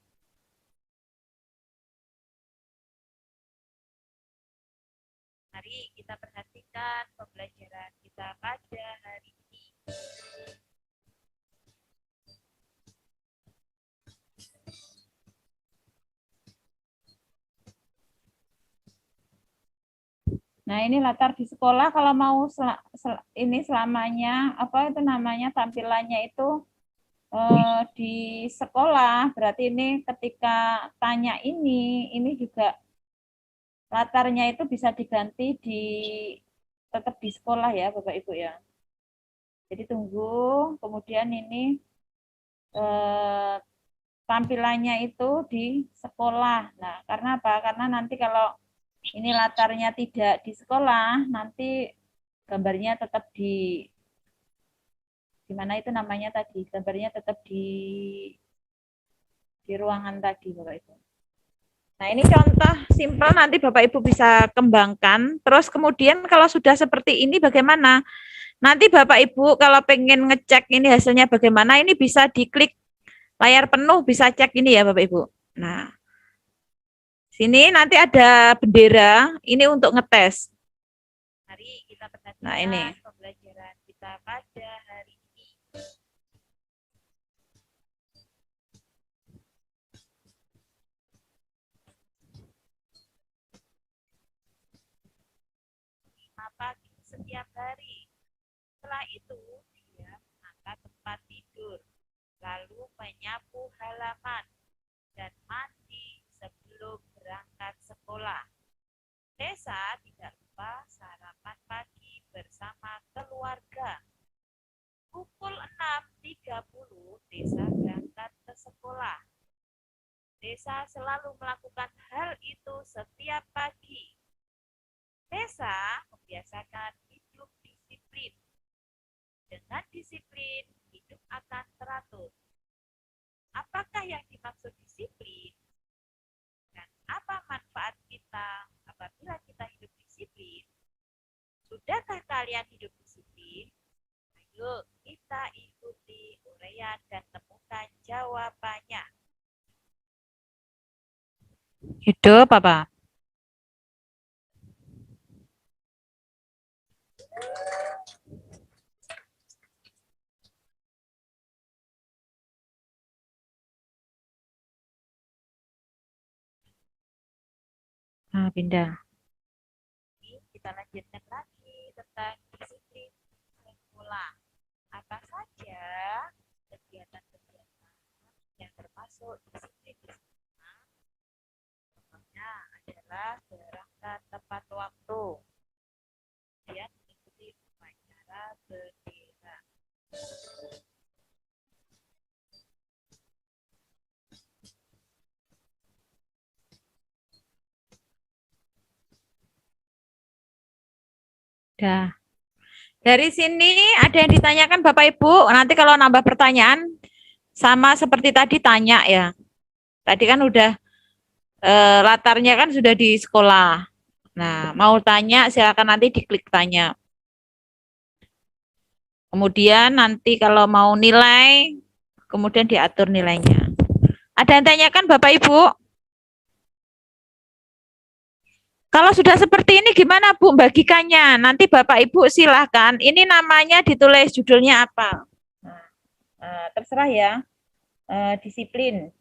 Mari kita perhatikan pembelajaran kita pada hari ini. Nah, ini latar di sekolah kalau mau ini selamanya apa itu namanya tampilannya itu di sekolah, berarti ini ketika tanya ini juga latarnya itu bisa diganti tetap di sekolah ya Bapak Ibu ya. Jadi tunggu, kemudian ini tampilannya itu di sekolah. Nah, karena apa? Karena nanti kalau ini latarnya tidak di sekolah, nanti gambarnya tetap di mana itu namanya tadi? Gambarnya tetap di ruangan tadi, Bapak Ibu. Nah, ini contoh simpel nanti Bapak Ibu bisa kembangkan. Terus kemudian kalau sudah seperti ini bagaimana? Nanti Bapak Ibu kalau pengen ngecek ini hasilnya bagaimana, ini bisa diklik layar penuh, bisa cek ini ya Bapak Ibu. Nah, sini nanti ada bendera, ini untuk ngetes. Mari kita perhatikan pembelajaran kita pada hari ini. Pagi setiap hari. Setelah itu, dia mengangkat tempat tidur, lalu menyapu halaman dan mandi sebelum berangkat sekolah. Desa tidak lupa sarapan pagi bersama keluarga. Pukul 6.30 Desa berangkat ke sekolah. Desa selalu melakukan hal itu setiap pagi. Desa membiasakan hidup disiplin. Dengan disiplin, hidup akan teratur. Apakah yang dimaksud disiplin? Dan apa manfaat kita apabila kita hidup disiplin? Sudahkah kalian hidup disiplin? Ayo kita ikuti uraian dan temukan jawabannya. Hidup apa? Nah, pindah. Kita lanjutkan lagi tentang disiplin sekolah. Apa saja kegiatan-kegiatan yang termasuk disiplin di sekolah? Contohnya adalah berangkat tepat waktu, kemudian mengikuti upacara bendera. Dah. Dari sini ada yang ditanyakan Bapak Ibu. Nanti kalau nambah pertanyaan sama seperti tadi tanya ya. Tadi kan udah latarnya kan sudah di sekolah. Nah, mau tanya silakan nanti diklik tanya. Kemudian nanti kalau mau nilai, kemudian diatur nilainya. Ada yang tanyakan Bapak Ibu? Kalau sudah seperti ini gimana Bu bagikannya? Nanti Bapak Ibu silahkan. Ini namanya ditulis judulnya apa? Terserah ya. Disiplin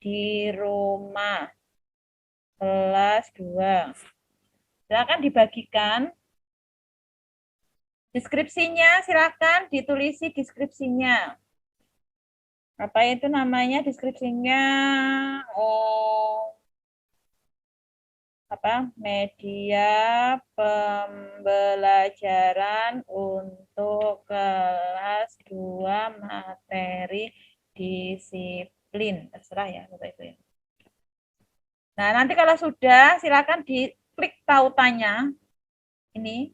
di rumah kelas 2. Silakan dibagikan. Deskripsinya silakan ditulisi deskripsinya. Apa itu namanya deskripsinya? Media pembelajaran untuk kelas 2 materi disiplin. Terserah ya Bapak Ibu. Nah, nanti kalau sudah silakan diklik tautannya. Ini.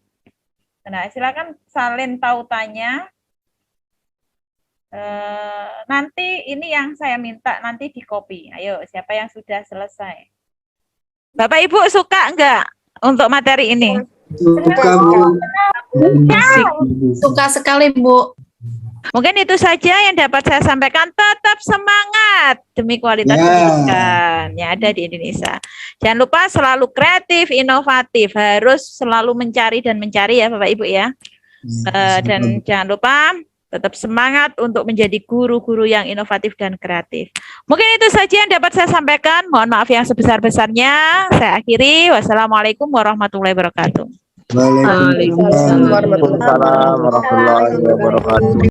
Nah, silakan salin tautannya. Nanti ini yang saya minta nanti di copy. Ayo, siapa yang sudah selesai? Bapak Ibu suka enggak untuk materi ini? Suka, Bu. Suka sekali, Bu. Mungkin itu saja yang dapat saya sampaikan. Tetap semangat demi kualitas pendidikan yang ada di Indonesia. Jangan lupa selalu kreatif, inovatif. Harus selalu mencari dan mencari ya Bapak Ibu ya. Dan jangan lupa tetap semangat untuk menjadi guru-guru yang inovatif dan kreatif. Mungkin itu saja yang dapat saya sampaikan. Mohon maaf yang sebesar-besarnya. Saya akhiri. Wassalamualaikum warahmatullahi wabarakatuh. Waalaikumsalam warahmatullahi wabarakatuh.